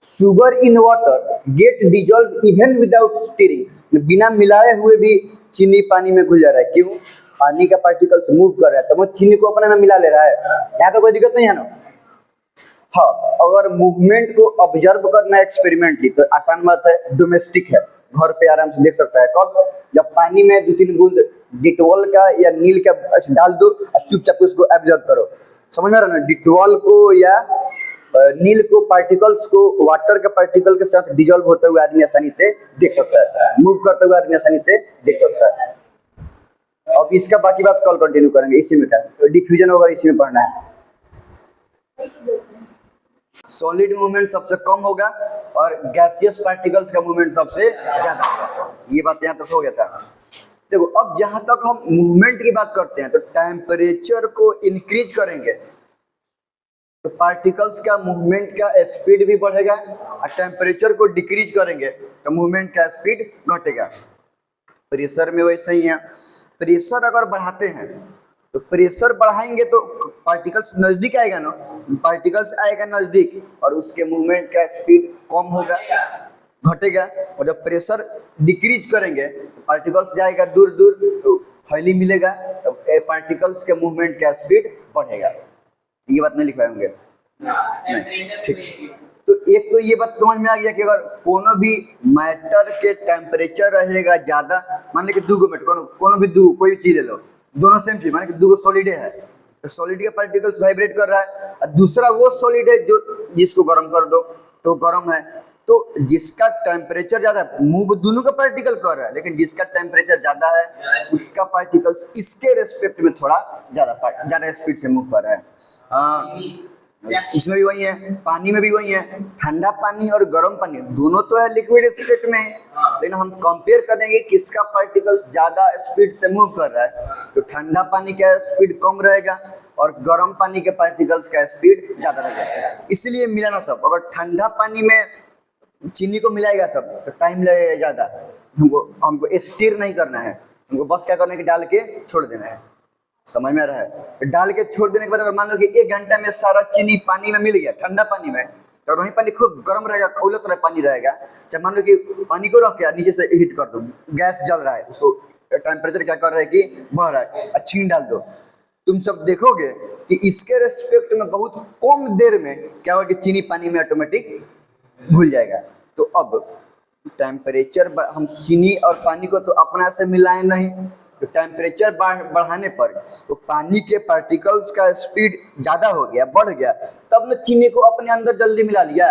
Sugar in water get dissolve even without stirring, बिना मिलाए हुए भी चीनी पानी में घुल जा रहा है। क्यों? पानी का पार्टिकल्स मूव कर रहा है तो वो चीनी को अपने में मिला ले रहा है। यहाँ तो कोई दिक्कत नहीं है ना। हाँ, अगर मूवमेंट को ऑब्जर्व करना एक्सपेरिमेंटली तो आसान बात है, डोमेस्टिक है, घर पे आराम से देख सकता है। कब? जब पानी में 2-3 बूंद डिटॉल का या नील का डाल दो और चुपचाप उसको ऑब्जर्व करो। समझ में आ रहा है ना? डिटॉल को या नील को, पार्टिकल्स को वाटर के पार्टिकल के साथ डिजॉल्व होते हुए आदमी आसानी से देख सकता है, मूव करते हुए आदमी आसानी से देख सकता है। अब इसका बाकी बात कल कंटिन्यू करेंगे, इसी में क्या डिफ्यूजन वगैरह इसी में पढ़ना है। सॉलिड मूवमेंट सबसे कम होगा और गैसियस पार्टिकल्स का मूवमेंट सबसे ज्यादा होगा। ये बात यहाँ तक हो गया था। देखो, अब जहां तक हम मूवमेंट की बात करते हैं तो टेम्परेचर को इंक्रीज करेंगे तो पार्टिकल्स का मूवमेंट का स्पीड भी बढ़ेगा, और टेम्परेचर को डिक्रीज करेंगे तो मूवमेंट का स्पीड घटेगा। प्रेशर में वैसे ही है, प्रेशर अगर बढ़ाते हैं तो प्रेशर बढ़ाएंगे तो पार्टिकल्स नजदीक आएगा ना, पार्टिकल्स आएगा नजदीक और उसके मूवमेंट का स्पीड कम होगा। घटेगा, और जब प्रेशर डिक्रीज करेंगे पार्टिकल्स जाएगा दूर दूर, तो थैली मिलेगा, तो पार्टिकल्स के मूवमेंट का स्पीड बढ़ेगा। ये बात नहीं लिखवाए होंगे? नहीं, ठीक। तो एक तो ये बात समझ में आ गया कि अगर कोनो भी मैटर के टेम्परेचर रहेगा ज्यादा, मान लीजिए दो मैटर, कोनो भी दो कोई चीज ले लो, दोनों सेम चीज, मान लीजिए दो सॉलिड है, तो सॉलिड के पार्टिकल्स वाइब्रेट कर रहा है, और दूसरा वो सॉलिड है जो जिसको गर्म कर दो तो गर्म है, तो जिसका टेम्परेचर ज्यादा है, मूव दोनों का पार्टिकल कर रहा है, लेकिन जिसका टेम्परेचर ज्यादा है उसका पार्टिकल्स इसके रेस्पेक्ट में थोड़ा ज्यादा स्पीड से मूव कर रहा है। इसमें भी वही है, पानी में भी वही है। ठंडा पानी और गर्म पानी दोनों तो है लिक्विड स्टेट में, लेकिन हम कंपेयर करेंगे किसका पार्टिकल्स ज्यादा स्पीड से मूव कर रहा है, तो ठंडा पानी का स्पीड कम रहेगा और गर्म पानी के पार्टिकल्स का स्पीड ज्यादा रहेगा। इसलिए मिलाना सब, अगर ठंडा पानी में चीनी को मिलाएगा सब तो टाइम लगेगा ज्यादा, हमको स्टीर नहीं करना है, हमको बस क्या करना है कि डाल के छोड़ देना है। समझ में आ रहा है? तो डाल के छोड़ देने के बाद अगर मान लो कि 1 घंटा में सारा चीनी पानी में मिल गया, ठंडा पानी में, तो वही पानी खूब गर्म रहेगा, खौलत रहा पानी रहेगा। चाहे मान लो कि पानी को रख के नीचे से हीट कर दो, गैस जल रहा है, उसको टेम्परेचर क्या कर रहा है कि बढ़ रहा है, छीन डाल दो, तुम सब देखोगे कि इसके रेस्पेक्ट में बहुत कम देर में क्या होगा कि चीनी पानी में ऑटोमेटिक घुल जाएगा। तो अब टेम्परेचर, हम चीनी और पानी को तो अपना से मिलाएं नहीं, तो टेम्परेचर बढ़ाने पर तो पानी के पार्टिकल्स का स्पीड ज्यादा हो गया, बढ़ गया, तब न चीनी को अपने अंदर जल्दी मिला लिया।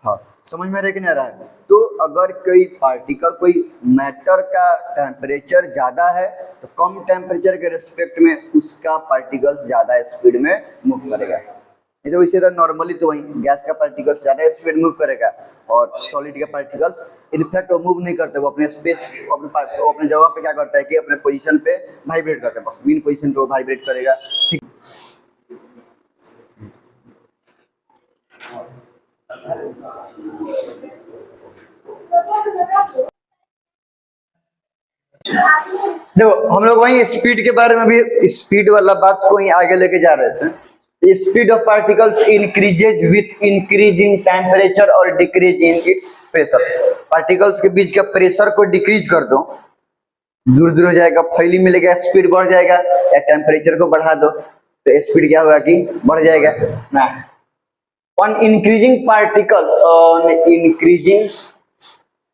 हाँ, समझ में रह रहा है? तो अगर कोई पार्टिकल, कोई मैटर का टेम्परेचर ज्यादा है तो कम टेम्परेचर के रिस्पेक्ट में उसका पार्टिकल्स ज्यादा स्पीड में मूव करेगा। नहीं तो इसे तो नॉर्मली तो वही गैस का पार्टिकल्स ज्यादा स्पीड मूव करेगा और सॉलिड का पार्टिकल्स इनफैक्ट वो मूव नहीं करते, वो अपने स्पेस, अपने जगह पे क्या करता है कि अपने पोजीशन पे वाइब्रेट करता है, बस मेन पोजीशन पे वो वाइब्रेट करेगा। ठीक, देखो हम लोग वही स्पीड के बारे में भी, स्पीड वाला बात को ही आगे लेके जा रहे थे। Speed of particles increases with increase in temperature और decrease in its pressure. Particles के बीच का प्रेशर को डिक्रीज कर दो, दूर दूर हो जाएगा, फैली मिलेगा, स्पीड बढ़ जाएगा, या टेम्परेचर को बढ़ा दो तो स्पीड क्या होगा कि बढ़ जाएगा ना। On increasing particles, on increasing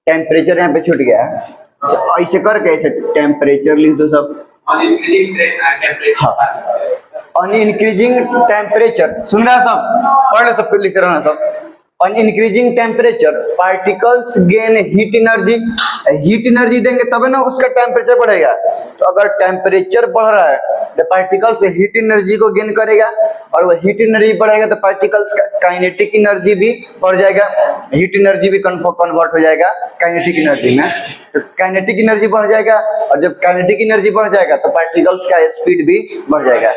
temperature, यहाँ पे छूट गया है, ऐसे करके ऐसे टेम्परेचर लिख दो सब। ऑन इंक्रीजिंग टेम्परेचर, सुन रहा सब, पढ़ लो सब, लिख रहा सब। On increasing temperature particles gain heat energy, heat energy देंगे तब ना उसका टेम्परेचर बढ़ेगा। तो अगर टेम्परेचर बढ़ रहा है तो पार्टिकल्स हीट एनर्जी को गेन करेगा, और वो हीट एनर्जी बढ़ेगा तो पार्टिकल्स का काइनेटिक एनर्जी भी बढ़ जाएगा, हीट एनर्जी भी कन्वर्ट हो जाएगा काइनेटिक एनर्जी में। तो काइनेटिक एनर्जी बढ़ जाएगा, और जब काइनेटिक एनर्जी बढ़ जाएगा तो पार्टिकल्स का स्पीड भी बढ़ जाएगा।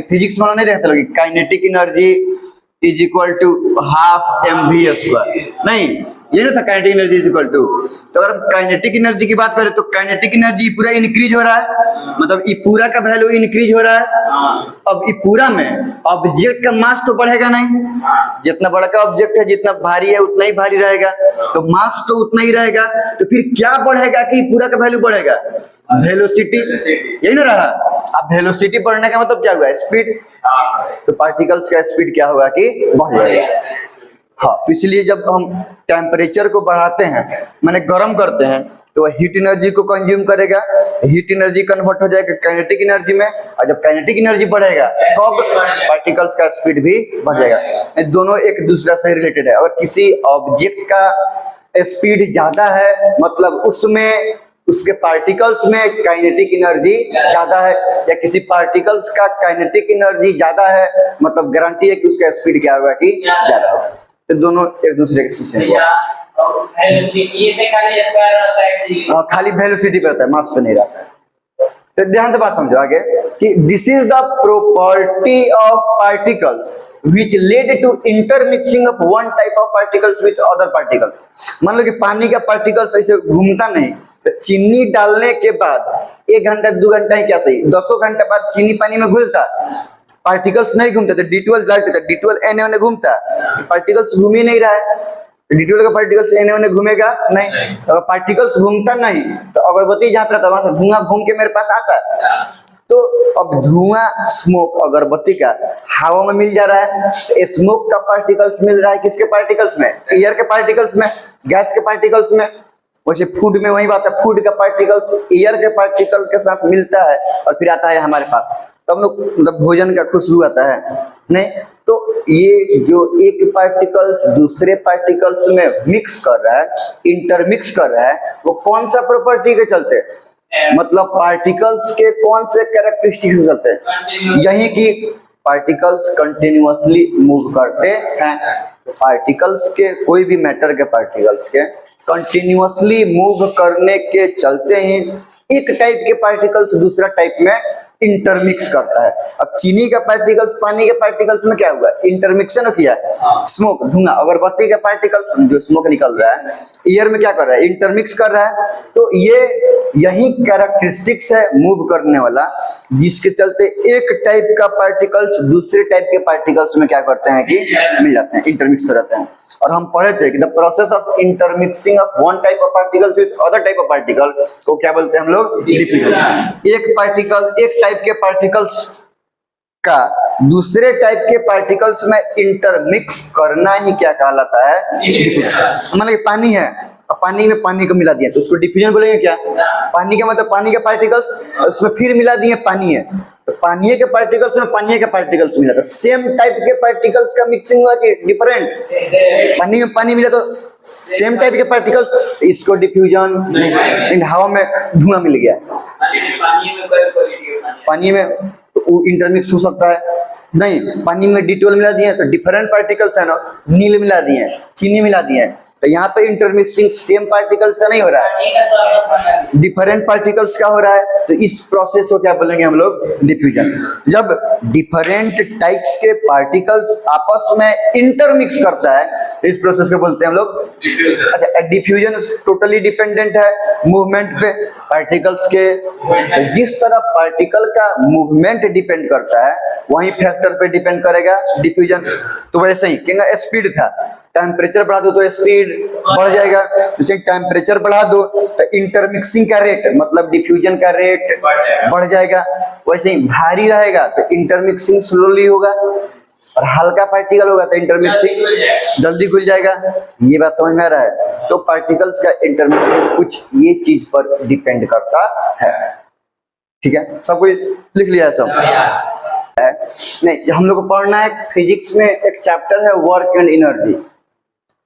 फिजिक्स में नहीं रहता लोग kinetic energy is equal to half mv², नहीं, ये ना था kinetic energy is equal to. तो अगर काइनेटिक एनर्जी की बात करें तो काइनेटिक एनर्जी पूरा इंक्रीज हो रहा है, मतलब ये पूरा का वैल्यू इंक्रीज हो रहा है। अब ये पूरा में ऑब्जेक्ट का मास तो बढ़ेगा नहीं, जितना बड़ा का ऑब्जेक्ट है जितना भारी है उतना ही भारी रहेगा, तो मास तो उतना ही रहेगा। तो फिर क्या बढ़ेगा कि पूरा का वैल्यू बढ़ेगा? वेलोसिटी, यही ना रहा। अब वेलोसिटी बढ़ने का मतलब क्या हुआ? स्पीड। तो पार्टिकल्स का स्पीड क्या होगा कि बढ़ जाएगा। हाँ, इसलिए जब हम टेम्परेचर को बढ़ाते हैं, माने गर्म करते हैं, तो हीट एनर्जी को कंज्यूम करेगा, हीट एनर्जी कन्वर्ट हो जाएगा काइनेटिक एनर्जी में, और जब काइनेटिक एनर्जी बढ़ेगा तो पार्टिकल्स का स्पीड भी बढ़ जाएगा। दोनों एक दूसरे से रिलेटेड है। अगर किसी ऑब्जेक्ट का स्पीड ज्यादा है मतलब उसमें उसके पार्टिकल्स में काइनेटिक एनर्जी ज्यादा है, या किसी पार्टिकल्स का काइनेटिक एनर्जी ज्यादा है मतलब गारंटी है कि उसका स्पीड क्या होगा कि ज्यादा होगा। तो दोनों एक दूसरे के सिस्टम खाली वेलोसिटी पे रहता है, मास पे नहीं रहता है। तो ध्यान से बात समझो आगे कि this is the property of particles which led to intermixing of one type of particles with other particles। मान लो कि पानी का पार्टिकल्स ऐसे घूमता नहीं, तो चीनी डालने के बाद 1 घंटा 2 घंटा ही क्या सही, 10 घंटे बाद चीनी पानी में घुलता, पार्टिकल्स नहीं घूमते। तो D12 डालते तो D12 एने ओने घूमता, पार्टिकल्स घूम ही नहीं रहा है। ड्यूल का पार्टिकल्स एने ओने घूमेगा नहीं। अगर पार्टिकल्स घूमता नहीं तो अगरबत्ती जहाँ पे रहता है वहां से धुआं घूम के मेरे पास आता है। तो अब धुआं स्मोक अगरबत्ती का हवा में मिल जा रहा है, तो स्मोक का पार्टिकल्स मिल रहा है किसके पार्टिकल्स में? एयर के पार्टिकल्स में, गैस के पार्टिकल्स में। वैसे फूड में वही बात है, फूड का पार्टिकल्स एयर के पार्टिकल के साथ मिलता है और फिर आता है हमारे पास, तब लोग मतलब भोजन का खुशबू आता है नहीं। तो ये जो एक पार्टिकल्स दूसरे पार्टिकल्स में मिक्स कर रहा है, इंटरमिक्स कर रहा है, वो कौन सा प्रॉपर्टी के चलते, मतलब पार्टिकल्स के कौन से कैरेक्टरिस्टिक्स से चलते हैं? यही कि पार्टिकल्स कंटिन्यूअसली मूव करते हैं। तो पार्टिकल्स के कोई भी मैटर के पार्टिकल्स के कंटिन्यूअसली मूव करने के चलते ही एक टाइप के पार्टिकल्स दूसरा टाइप में इंटरमिक्स करता है। अब चीनी का पार्टिकल्स पानी के पार्टिकल्स में क्या हुआ? इंटरमिक्शन किया है, स्मोक धुआं। अगरबत्ती के पार्टिकल्स जो स्मोक निकल रहा है एयर में क्या कर रहा है? इंटरमिक्स कर रहा है। तो ये यही कैरेक्टरिस्टिक्स है मूव करने वाला, जिसके चलते एक टाइप का पार्टिकल्स दूसरे टाइप के पार्टिकल्स में क्या करते हैं कि मिल जाते हैं, इंटरमिक्स कर जाते हैं। और हम पढ़े थे कि the process of intermixing of one type of particles with other type of particle को क्या बोलते हैं हम लोग? डिफ्यूजन। एक पार्टिकल एक टाइप के पार्टिकल्स का दूसरे टाइप के पार्टिकल्स में इंटरमिक्स करना ही क्या कहलाता है? डिफ्यूजन। मान लीजिए पानी है, अब पानी में पानी को मिला दिया तो उसको डिफ्यूजन बोलेंगे क्या? पानी का मतलब पानी के पार्टिकल्स उसमें फिर मिला दिए पानी है, तो पानी के पार्टिकल्स में पानी के पार्टिकल्स मिला, तो सेम टाइप के पार्टिकल्स का मिक्सिंग हुआ कि डिफरेंट? पानी में पानी मिला तो सेम टाइप के पार्टिकल्स, इसको डिफ्यूजन। इन हवा में धुआं मिल गया, पानी में इंटरमिक्स हो सकता है नहीं। पानी में डिटोल मिला दिए तो डिफरेंट पार्टिकल्स है ना, नील मिला दिए, चीनी मिला दिए, तो यहाँ पे इंटरमिक्सिंग सेम पार्टिकल्स का नहीं हो रहा है, डिफरेंट पार्टिकल्स का हो रहा है। तो इस प्रोसेस को क्या बोलेंगे हम लोग? डिफ्यूजन। जब डिफरेंट टाइप्स के पार्टिकल्स आपस में इंटरमिक्स करता है इस प्रोसेस को बोलते हैं हम लोग डिफ्यूजन। अच्छा, डिफ्यूजन टोटली डिपेंडेंट है मूवमेंट पे पार्टिकल्स के। तो जिस तरह पार्टिकल का मूवमेंट डिपेंड करता है वही फैक्टर पे डिपेंड करेगा डिफ्यूजन। तो वैसे ही कहेंगे स्पीड था, टेम्परेचर बढ़ा दो तो स्पीड बढ़ जाएगा, जैसे टेम्परेचर बढ़ा दो तो इंटरमिक्सिंग का रेट मतलब डिफ्यूजन का रेट बढ़ जाएगा। वैसे ही भारी रहेगा तो इंटरमिक्सिंग स्लोली होगा, और हल्का पार्टिकल होगा तो इंटरमिक्सिंग जल्दी खुल जाएगा। ये बात समझ में आ रहा है? तो पार्टिकल्स का इंटरमिक्सिंग कुछ ये चीज पर डिपेंड करता है। ठीक है, सब कुछ लिख लिया है सब? नहीं, हम लोग को पढ़ना है फिजिक्स में एक चैप्टर है वर्क एंड एनर्जी।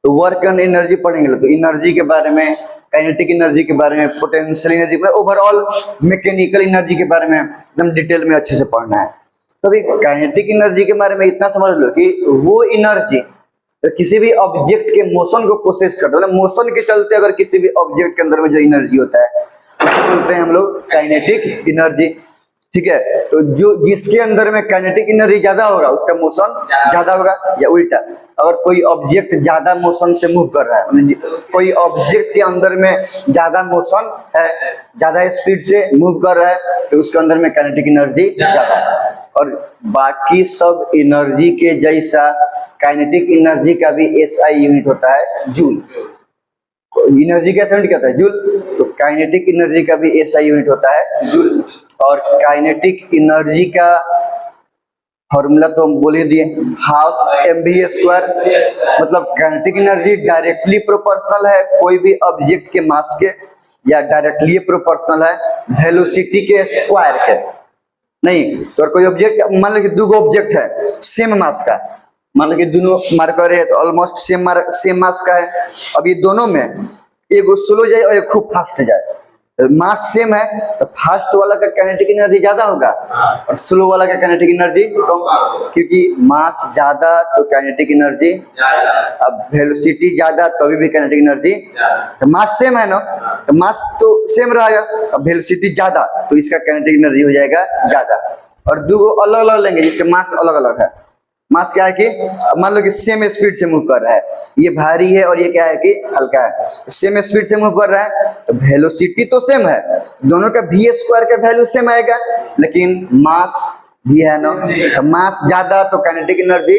तो वर्क एंड एनर्जी पढ़ेंगे तो एनर्जी के बारे में, काइनेटिक एनर्जी के बारे में, पोटेंशियल एनर्जी में, ओवरऑल मैकेनिकल एनर्जी के बारे में एकदम डिटेल में अच्छे से पढ़ना है। तो अभी काइनेटिक एनर्जी के बारे में इतना समझ लो कि वो एनर्जी तो किसी भी ऑब्जेक्ट के मोशन को प्रोसेस करता है, मतलब मोशन के चलते अगर किसी भी ऑब्जेक्ट के अंदर में जो एनर्जी होता है उसको बोलते हैं हम लोग काइनेटिक एनर्जी। ठीक है, तो जो जिसके अंदर में काइनेटिक एनर्जी ज्यादा होगा उसका मोशन ज्यादा होगा, या उल्टा अगर कोई ऑब्जेक्ट ज्यादा मोशन से मूव कर रहा है, कोई ऑब्जेक्ट के अंदर में ज्यादा मोशन है, ज्यादा स्पीड से मूव कर रहा है तो उसके अंदर में काइनेटिक एनर्जी ज्यादा है। और बाकी सब एनर्जी के जैसा काइनेटिक एनर्जी का भी एसआई यूनिट होता है जूल। एनर्जी का यूनिट क्या होता है? जूल। तो काइनेटिक एनर्जी का भी एसआई यूनिट होता है जूल। और काइनेटिक एनर्जी का फॉर्मूला तो हम बोल ही दिए, हाफ mv²। मतलब काइनेटिक एनर्जी डायरेक्टली प्रोपोर्शनल है कोई भी ऑब्जेक्ट के मास के, या डायरेक्टली प्रोपोर्शनल है वेलोसिटी के स्क्वायर के। नहीं तो कोई ऑब्जेक्ट, मान लो कि दो ऑब्जेक्ट है सेम मास का, मान लो कि दोनों मार्कर है तो ऑलमोस्ट सेम मास का है। अब ये दोनों में एक स्लो जाए और एक खूब फास्ट जाए, मास सेम है तो फास्ट वाला का काइनेटिक एनर्जी ज्यादा होगा और स्लो वाला का काइनेटिक एनर्जी कम, क्योंकि मास ज्यादा तो काइनेटिक एनर्जी, अब वेलोसिटी ज्यादा तो भी काइनेटिक एनर्जी। तो मास सेम है ना, तो मास तो सेम रहेगा, अब वेलोसिटी ज्यादा तो इसका काइनेटिक एनर्जी हो जाएगा ज्यादा। और दो अलग अलग लेंगे जिसके मास अलग अलग है। मास क्या है कि मान लो कि सेम स्पीड से मूव कर रहा है, ये भारी है और ये क्या है कि हल्का है, सेम स्पीड से मूव कर रहा है तो वेलोसिटी तो सेम है, दोनों का v² का वैल्यू सेम आएगा, लेकिन मास भी है ना। तो मास ज्यादा तो काइनेटिक एनर्जी,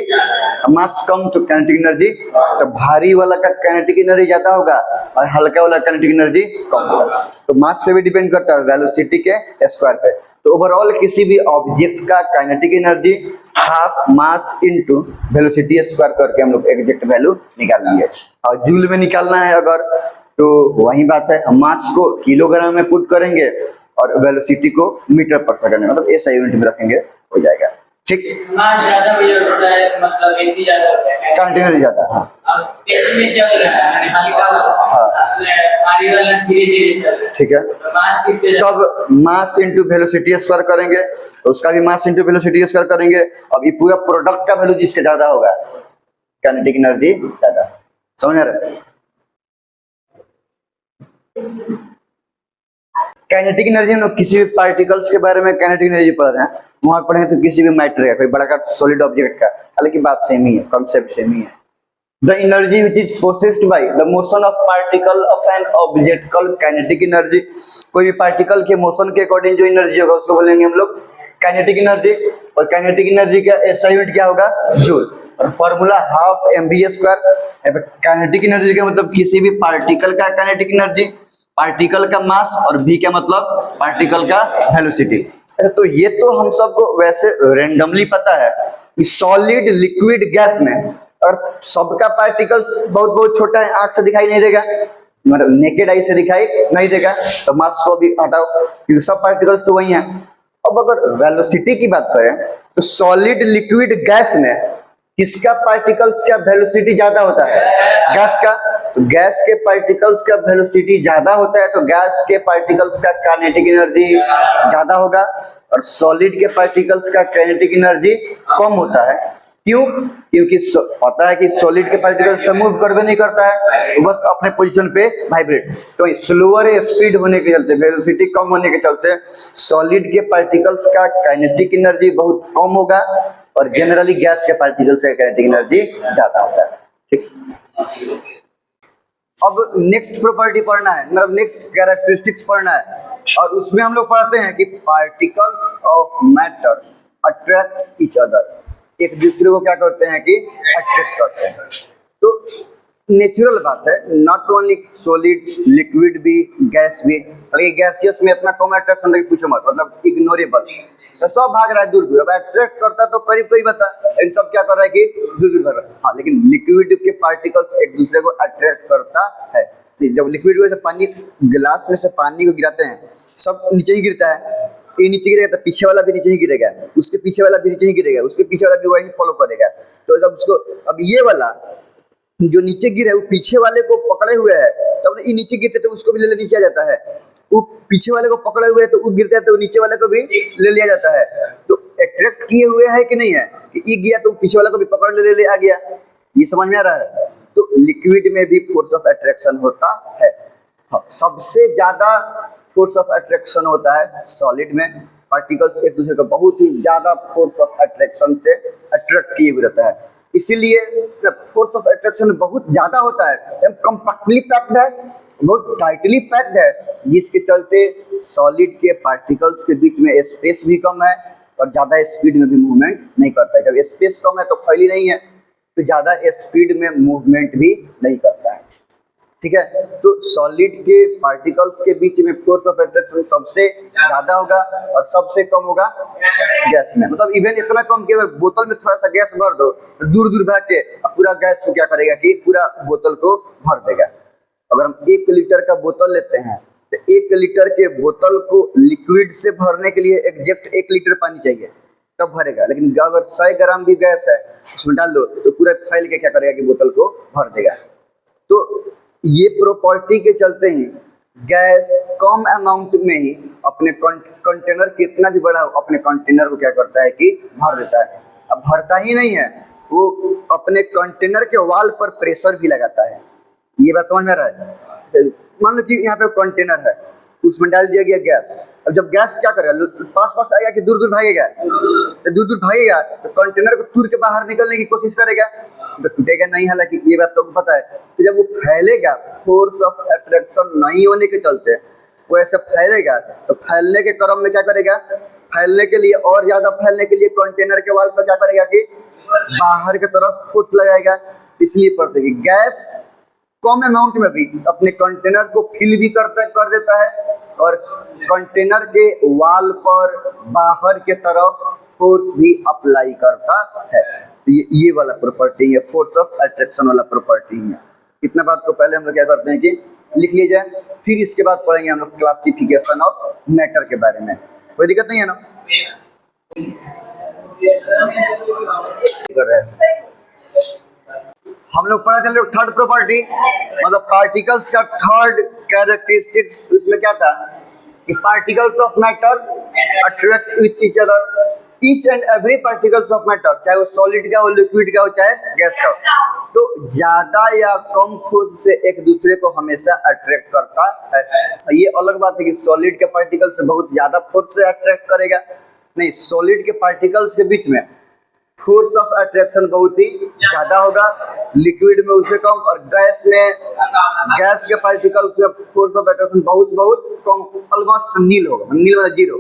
मास कम तो काइनेटिक एनर्जी। तो भारी वाला का काइनेटिक एनर्जी ज्यादा होगा और हल्का वाला काइनेटिक एनर्जी कम होगा। तो मास पे भी डिपेंड करता है, वेलोसिटी के स्क्वायर पे। तो ओवरऑल किसी भी ऑब्जेक्ट का kinetic energy half mass into velocity square करके हम लोग एग्जैक्ट वैल्यू निकालेंगे। और जूल में निकालना है अगर तो वही बात है, मास को किलोग्राम में पुट करेंगे और वेलोसिटी को मीटर पर सेकंड में, मतलब ऐसा यूनिट में रखेंगे, हो जाएगा। ठीक, मास ज्यादा हो जाता है, मतलब इतनी ज्यादा होता है, कंटिन्यू जाता है। हाँ, अब पेट में चल रहा है यानी हल्का वाला, भारी वाला धीरे धीरे चल रहा है। ठीक है, तो मास किससे तब मास इंटू वेलोसिटी स्क्वायर करेंगे, तो उसका भी मास इंटू वेलोसिटी स्क्वायर करेंगे। अब ये पूरा प्रोडक्ट का वैल्यू जिसके ज्यादा होगा, काइनेटिक एनर्जी ज्यादा। समझ आ रहा है? काइनेटिक एनर्जी हम लोग किसी भी पार्टिकल्स के बारे में काइनेटिक एनर्जी पढ़ रहे हैं, वहां पढ़े तो किसी भी मैटर का, कोई बड़ा का सॉलिड ऑब्जेक्ट का, हालांकि बात सेम ही है, कॉन्सेप्ट सेम ही है। The energy which is processed by the motion of particle of an object called kinetic energy. कोई भी पार्टिकल के मोशन के अकॉर्डिंग जो एनर्जी होगा उसको बोलेंगे हम लोग काइनेटिक एनर्जी। और काइनेटिक एनर्जी का एसआई यूनिट क्या होगा? जूल। और formula half mv square. Kinetic energy का मतलब किसी भी पार्टिकल का काइनेटिक एनर्जी, पार्टिकल का मास, और v का मतलब पार्टिकल का वेलोसिटी। अच्छा, तो ये तो हम सबको वैसे रेंडमली पता है कि सॉलिड, लिक्विड, गैस में, और सबका पार्टिकल्स बहुत बहुत छोटा है, आंख से दिखाई नहीं देगा, मतलब नेकेड आई से दिखाई नहीं देगा, तो मास को भी हटाओ क्योंकि सब पार्टिकल्स तो वही हैं। अब अगर वेलोसिटी की बात करें तो सॉलिड, लिक्विड, गैस में किसका पार्टिकल्स का वेलोसिटी ज्यादा होता है? गैस का। तो गैस के पार्टिकल्स का वेलोसिटी ज्यादा होता है, तो गैस के पार्टिकल्स का काइनेटिक एनर्जी ज्यादा होगा, और सॉलिड के पार्टिकल्स का काइनेटिक एनर्जी कम होता है। क्यों? क्योंकि पता है कि सॉलिड के पार्टिकल्स से मूव करवे नहीं करता है, वो बस अपने पोजीशन पे वाइब्रेट। तो स्लोअर स्पीड होने के चलते, वेलोसिटी कम होने के चलते, सॉलिड के पार्टिकल्स का काइनेटिक एनर्जी बहुत कम होगा, और जनरली गैस के पार्टिकल्स का काइनेटिक एनर्जी ज्यादा होता है। ठीक, अब नेक्स्ट प्रॉपर्टी पढ़ना है, मतलब नेक्स्ट कैरेक्टरिस्टिक्स पढ़ना है, और उसमें हम लोग पढ़ते हैं कि particles of matter attracts each other. एक दूसरे को क्या करते हैं कि अट्रैक्ट करते हैं। तो नेचुरल बात है, नॉट ओनली सॉलिड, लिक्विड भी, गैस भी। अगर गैसियस में इतना कम अट्रैक्शन है कि पूछो मत, मतलब इग्नोरेबल, तो सब भाग रहा है दूर दूर। अब अट्रैक्ट करता तो करीब करीब आता, इन सब क्या कर रहा है कि दूर दूर भाग रहा है। हाँ, लेकिन लिक्विड के पार्टिकल्स एक दूसरे को अट्रैक्ट करता है। जब लिक्विड में से पानी, गिलास में से पानी को गिराते हैं, सब नीचे ही गिरता है, ये नीचे गिरेगा तो पीछे वाला भी नीचे ही गिरेगा, उसके पीछे वाला भी नीचे ही गिरेगा, उसके पीछे वाला भी वही फॉलो करेगा। तो जब उसको, अब ये वाला जो नीचे गिरे वो पीछे वाले को पकड़े हुए है, तब ये नीचे गिरते तो उसको भी ले नीचे आ जाता है। वो पीछे वाले को पकड़े हुए है तो वो गिरता है तो नीचे वाले को भी ले लिया जाता है। तो अट्रैक्ट किए हुए है कि नहीं है कि ये गया तो पीछे वाला को भी पकड़ ले आ गया। ये समझ में आ रहा है? तो लिक्विड में भी फोर्स ऑफ अट्रैक्शन होता है। हाँ, सबसे ज्यादा फोर्स ऑफ अट्रैक्शन होता है सॉलिड में। पार्टिकल्स एक दूसरे को बहुत ही ज्यादा फोर्स ऑफ अट्रैक्शन से अट्रैक्ट किए हुए रहता है। इसीलिए फोर्स ऑफ अट्रैक्शन बहुत ज्यादा होता है, कंपैक्टली पैक्ड है, बहुत टाइटली पैक्ड है, जिसके चलते सॉलिड के पार्टिकल्स के बीच में स्पेस भी कम है और ज्यादा स्पीड में भी मूवमेंट नहीं करता है। जब स्पेस कम है तो फैली नहीं है, तो ज्यादा स्पीड में मूवमेंट भी नहीं करता है। ठीक है, तो सॉलिड के पार्टिकल्स के बीच में फोर्स ऑफ अट्रैक्शन सबसे ज्यादा होगा और सबसे कम होगा गैस में। मतलब इवन इतना कम कि अगर बोतल में थोड़ा सा गैस भर दो तो दूर दूर भाग के पूरा गैस को क्या करेगा कि पूरा बोतल को भर देगा। अगर हम 1 लीटर का बोतल लेते हैं तो 1 लीटर के बोतल को लिक्विड से भरने के लिए एग्जैक्ट 1 लीटर पानी चाहिए तब भरेगा। लेकिन अगर 100 ग्राम भी गैस है उसमें डाल दो तो पूरा फैल के क्या करेगा कि बोतल को भर देगा। तो ये प्रॉपर्टी के चलते ही गैस कम अमाउंट में ही अपने कंटेनर कितना भी बड़ा हो अपने कंटेनर को क्या करता है कि भर देता है। अब भरता ही नहीं है, वो अपने कंटेनर के वॉल पर प्रेशर भी लगाता है। ये बात समझ में आ रहा है? मान लो कि यहाँ पे कंटेनर है, उसमें डाल दिया गया गैस। अब जब गैस क्या करेगा, पास पास आएगा कि दूर दूर भागेगा? तो दूर दूर भागेगा तो कंटेनर को तोड़ के बाहर निकलने की कोशिश करेगा तो टूटेगा नहीं, हालांकि ये बात तो पता है। तो जब वो फैलेगा, फोर्स ऑफ अट्रैक्शन नहीं होने के चलते वो ऐसे फैलेगा, तो फैलने के क्रम में क्या करेगा, फैलने के लिए और ज्यादा फैलने के लिए कंटेनर के वाल पर क्या करेगा कि बाहर की तरफ फोर्स लगाएगा। इसलिए पड़ता है कि गैस कम अमाउंट में भी अपने कंटेनर को फिल भी कर देता है और कंटेनर के वाल पर बाहर के तरफ फोर्स भी अप्लाई करता है। ये वाला प्रॉपर्टी है, फोर्स ऑफ अट्रैक्शन वाला प्रॉपर्टी है। इतना बात को पहले हम लोग क्या करते हैं कि लिख लिया जाए, फिर इसके बाद पढ़ेंगे हम लोग क्लासिफिकेशन ऑफ मैटर के बारे में। कोई दिक्कत नहीं है ना? हम लोग पढ़ा चल थर्ड प्रॉपर्टी, मतलब पार्टिकल्स का थर्ड कैरेक्टरिस्टिक्स। उसमें क्या था कि particles of matter attract with each other. Each and every particles of matter, चाहे वो सॉलिड का हो, लिक्विड का हो, चाहे गैस का हो, तो ज्यादा या कम फोर्स से एक दूसरे को हमेशा अट्रैक्ट करता है। ये अलग बात है कि सॉलिड के पार्टिकल से बहुत ज्यादा फोर्स से अट्रैक्ट करेगा, नहीं, सॉलिड के पार्टिकल्स के बीच में फोर्स ऑफ अट्रैक्शन बहुत ही ज्यादा होगा, लिक्विड में उससे कम, और गैस में गैस के पार्टिकल्स में फोर्स ऑफ अट्रैक्शन बहुत बहुत कम, ऑलमोस्ट नील होगा, नील वाला जीरो।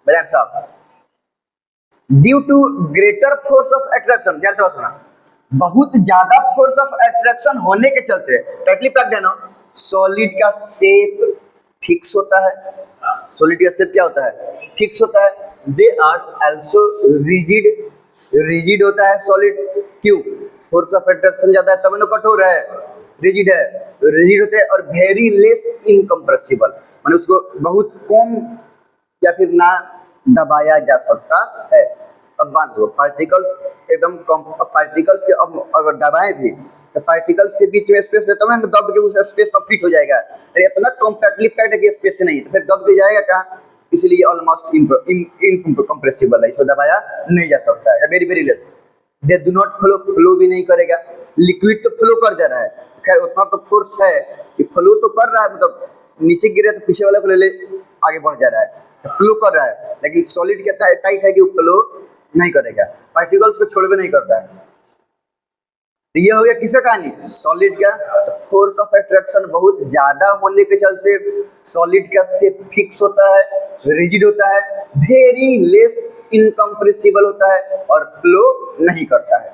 ब्लैक साहब, due to greater force of attraction, ध्यान से सुना, बहुत ज्यादा फोर्स ऑफ अट्रैक्शन होने के चलते टाइटली पैक्ड है ना, सॉलिड का शेप फिक्स होता है। सॉलिड का शेप क्या होता है? फिक्स होता है। दे आर आल्सो रिजिड होता है सॉलिड। क्यों? फोर्स ऑफ अट्रैक्शन ज्यादा है तब ना कठोर है, रिजिड है, रिजिड होते हैं। और वेरी लेस इनकम्प्रेसिबल, माने उसको बहुत कम या फिर ना दबाया जा सकता है। अब बात दो, पार्टिकल्स एकदम कम, पार्टिकल्स के अब अगर दबाएं भी तो पार्टिकल्स के बीच में स्पेस रहता है ना, दब के उस स्पेस पर फिट हो जाएगा। अरे इतना कॉम्पैक्टली पैक्ड है कि स्पेस से नहीं है तो फिर दब के जाएगा कहाँ? इसलिए ऑलमोस्ट इनकम्प्रेसिबल है, इसको दबाया नहीं जा सकता है, very very less. They do not flow भी नहीं करेगा। लिक्विड तो फ्लो कर जा रहा है, खैर उतना तो फोर्स है कि फ्लो तो कर रहा है, मतलब नीचे गिरे तो पीछे वाला को ले आगे बढ़ जा रहा है, फ्लो कर रहा है। लेकिन सॉलिड क्या टाइट है कि वो फ्लो नहीं करेगा, पार्टिकल्स को छोड़ भी नहीं करता है। तो ये हो गया किसका कहानी? सॉलिड का। तो फोर्स ऑफ अट्रैक्शन बहुत ज्यादा होने के चलते सॉलिड का शेप फिक्स होता है, रिजिड होता है, वेरी लेस इनकम्प्रेसिबल होता है और फ्लो नहीं करता है।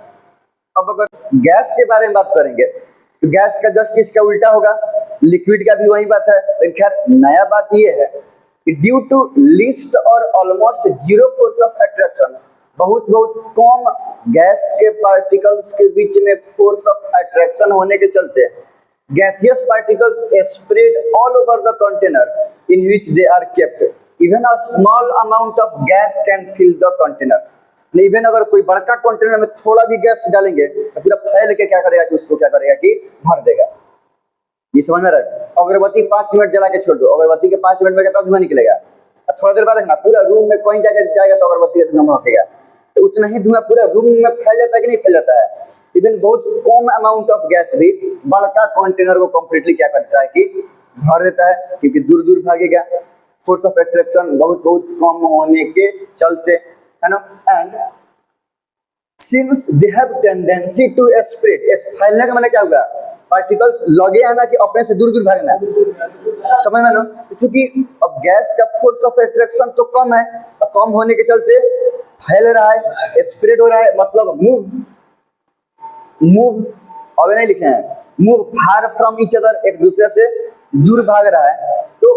अब अगर गैस के बारे में बात करेंगे तो गैस का जस्ट इसका उल्टा होगा, लिक्विड का भी वही बात है। लेकिन खैर नया बात ये है कि ड्यू टू लीस्ट और almost zero force of attraction, बहुत कम गैस के पार्टिकल्स के बीच में फोर्स ऑफ अट्रैक्शन होने के चलते gaseous particles spread all over the container in which they are kept. Even a small amount of gas can fill the container. Even अगर कोई बड़का कंटेनर में थोड़ा भी गैस डालेंगे तो पूरा फैल के क्या करेगा कि उसको क्या करेगा कि भर देगा। ये समझ में रहा है? अगरबत्ती 5 मिनट जला के छोड़ दो, अगरबत्ती के 5 मिनट में कितना धुआं निकलेगा, थोड़ा देर बाद देखना पूरा रूम में कहीं जाएगा तो अगरबत्ती का धुआं महकेगा, तो उतना ही धुआं पूरा रूम में फैल जाता है कि नहीं फैल जाता है। इवन बहुत कम अमाउंट ऑफ गैस भी बड़का कंटेनर को कंप्लीटली क्या करता है कि भर देता है, क्योंकि दूर दूर भागेगा। फोर्स ऑफ अट्रैक्शन बहुत कम होने के चलते, है ना। And since they have tendency to spread, फैलने का मतलब क्या होगा? पार्टिकल्स लगे आना कि अपने से दूर दूर भागना, समझ में ना। क्योंकि अब गैस का फोर्स ऑफ अट्रैक्शन तो कम है, कम होने के चलते फैल रहा है, स्प्रेड हो रहा है, मतलब मूव अब नहीं लिखे हैं, move far from each other, एक दूसरे से दूर भाग रहा है। तो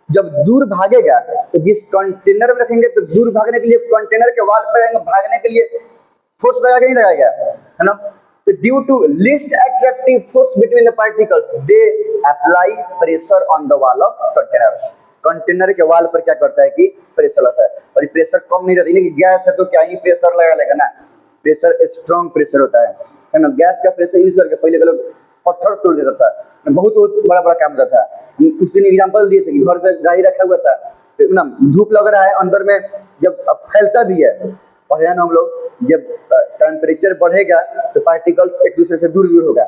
जब दूर भागेगा तो जिस कंटेनर में रखेंगे तो दूर भागने के लिए कंटेनर के वाल पर रहेंगे, भागने के लिए फोर्स लगा के नहीं लगाएगा, है ना। तो due to least attractive force between the particles they apply pressure on the wall of container. Container के वाल पर क्या करता है कि प्रेशर होता है, और ये प्रेशर कम नहीं रहती, गैस है तो क्या ही प्रेशर लगा लेगा ना, प्रेशर स्ट्रॉन्ग प्रेशर होता है ना। गैस का प्रेशर यूज करके पहले के लोग पत्थर तोड़ देता था, बहुत बड़ा बड़ा काम होता था। उस दिन एग्जाम्पल दिए थे कि घर पे गाड़ी रखा हुआ था, तो ना धूप लग रहा है अंदर में, जब फैलता भी है, पढ़े हैं ना हम लोग, जब टेम्परेचर बढ़ेगा तो पार्टिकल्स एक दूसरे से दूर दूर होगा,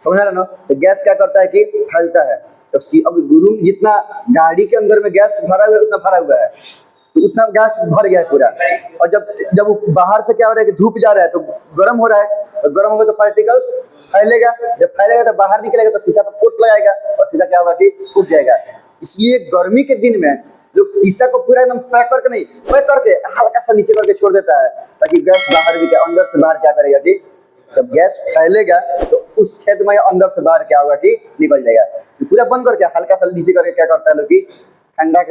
समझ रहे ना। तो गैस क्या करता है कि फैलता है। अब रूम जितना गाड़ी के अंदर में गैस भरा हुआ है उतना भरा हुआ है, तो उतना गैस भर गया है पूरा। और जब वो बाहर से क्या हो रहा है कि धूप जा रहा है तो गर्म हो रहा है, तो गर्म होगा तो पार्टिकल्स फैलेगा, जब फैलेगा तो बाहर निकलेगा तो शीशा पर फोर्स लगाएगा और शीशा क्या होगा कि फूट जाएगा। इसलिए गर्मी के दिन में जो शीशा को पूरा एकदम पैक करके नहीं, पैक करके हल्का सा नीचे करके छोड़ देता है ताकि गैस बाहर भी क्या, अंदर से बाहर क्या करेगा कि जब गैस फैलेगा तो उस छेद में अंदर से बाहर क्या होगा कि निकल जाएगा। तो पूरा बंद करके हल्का सा नीचे करके क्या करता है लोग कि ठंडा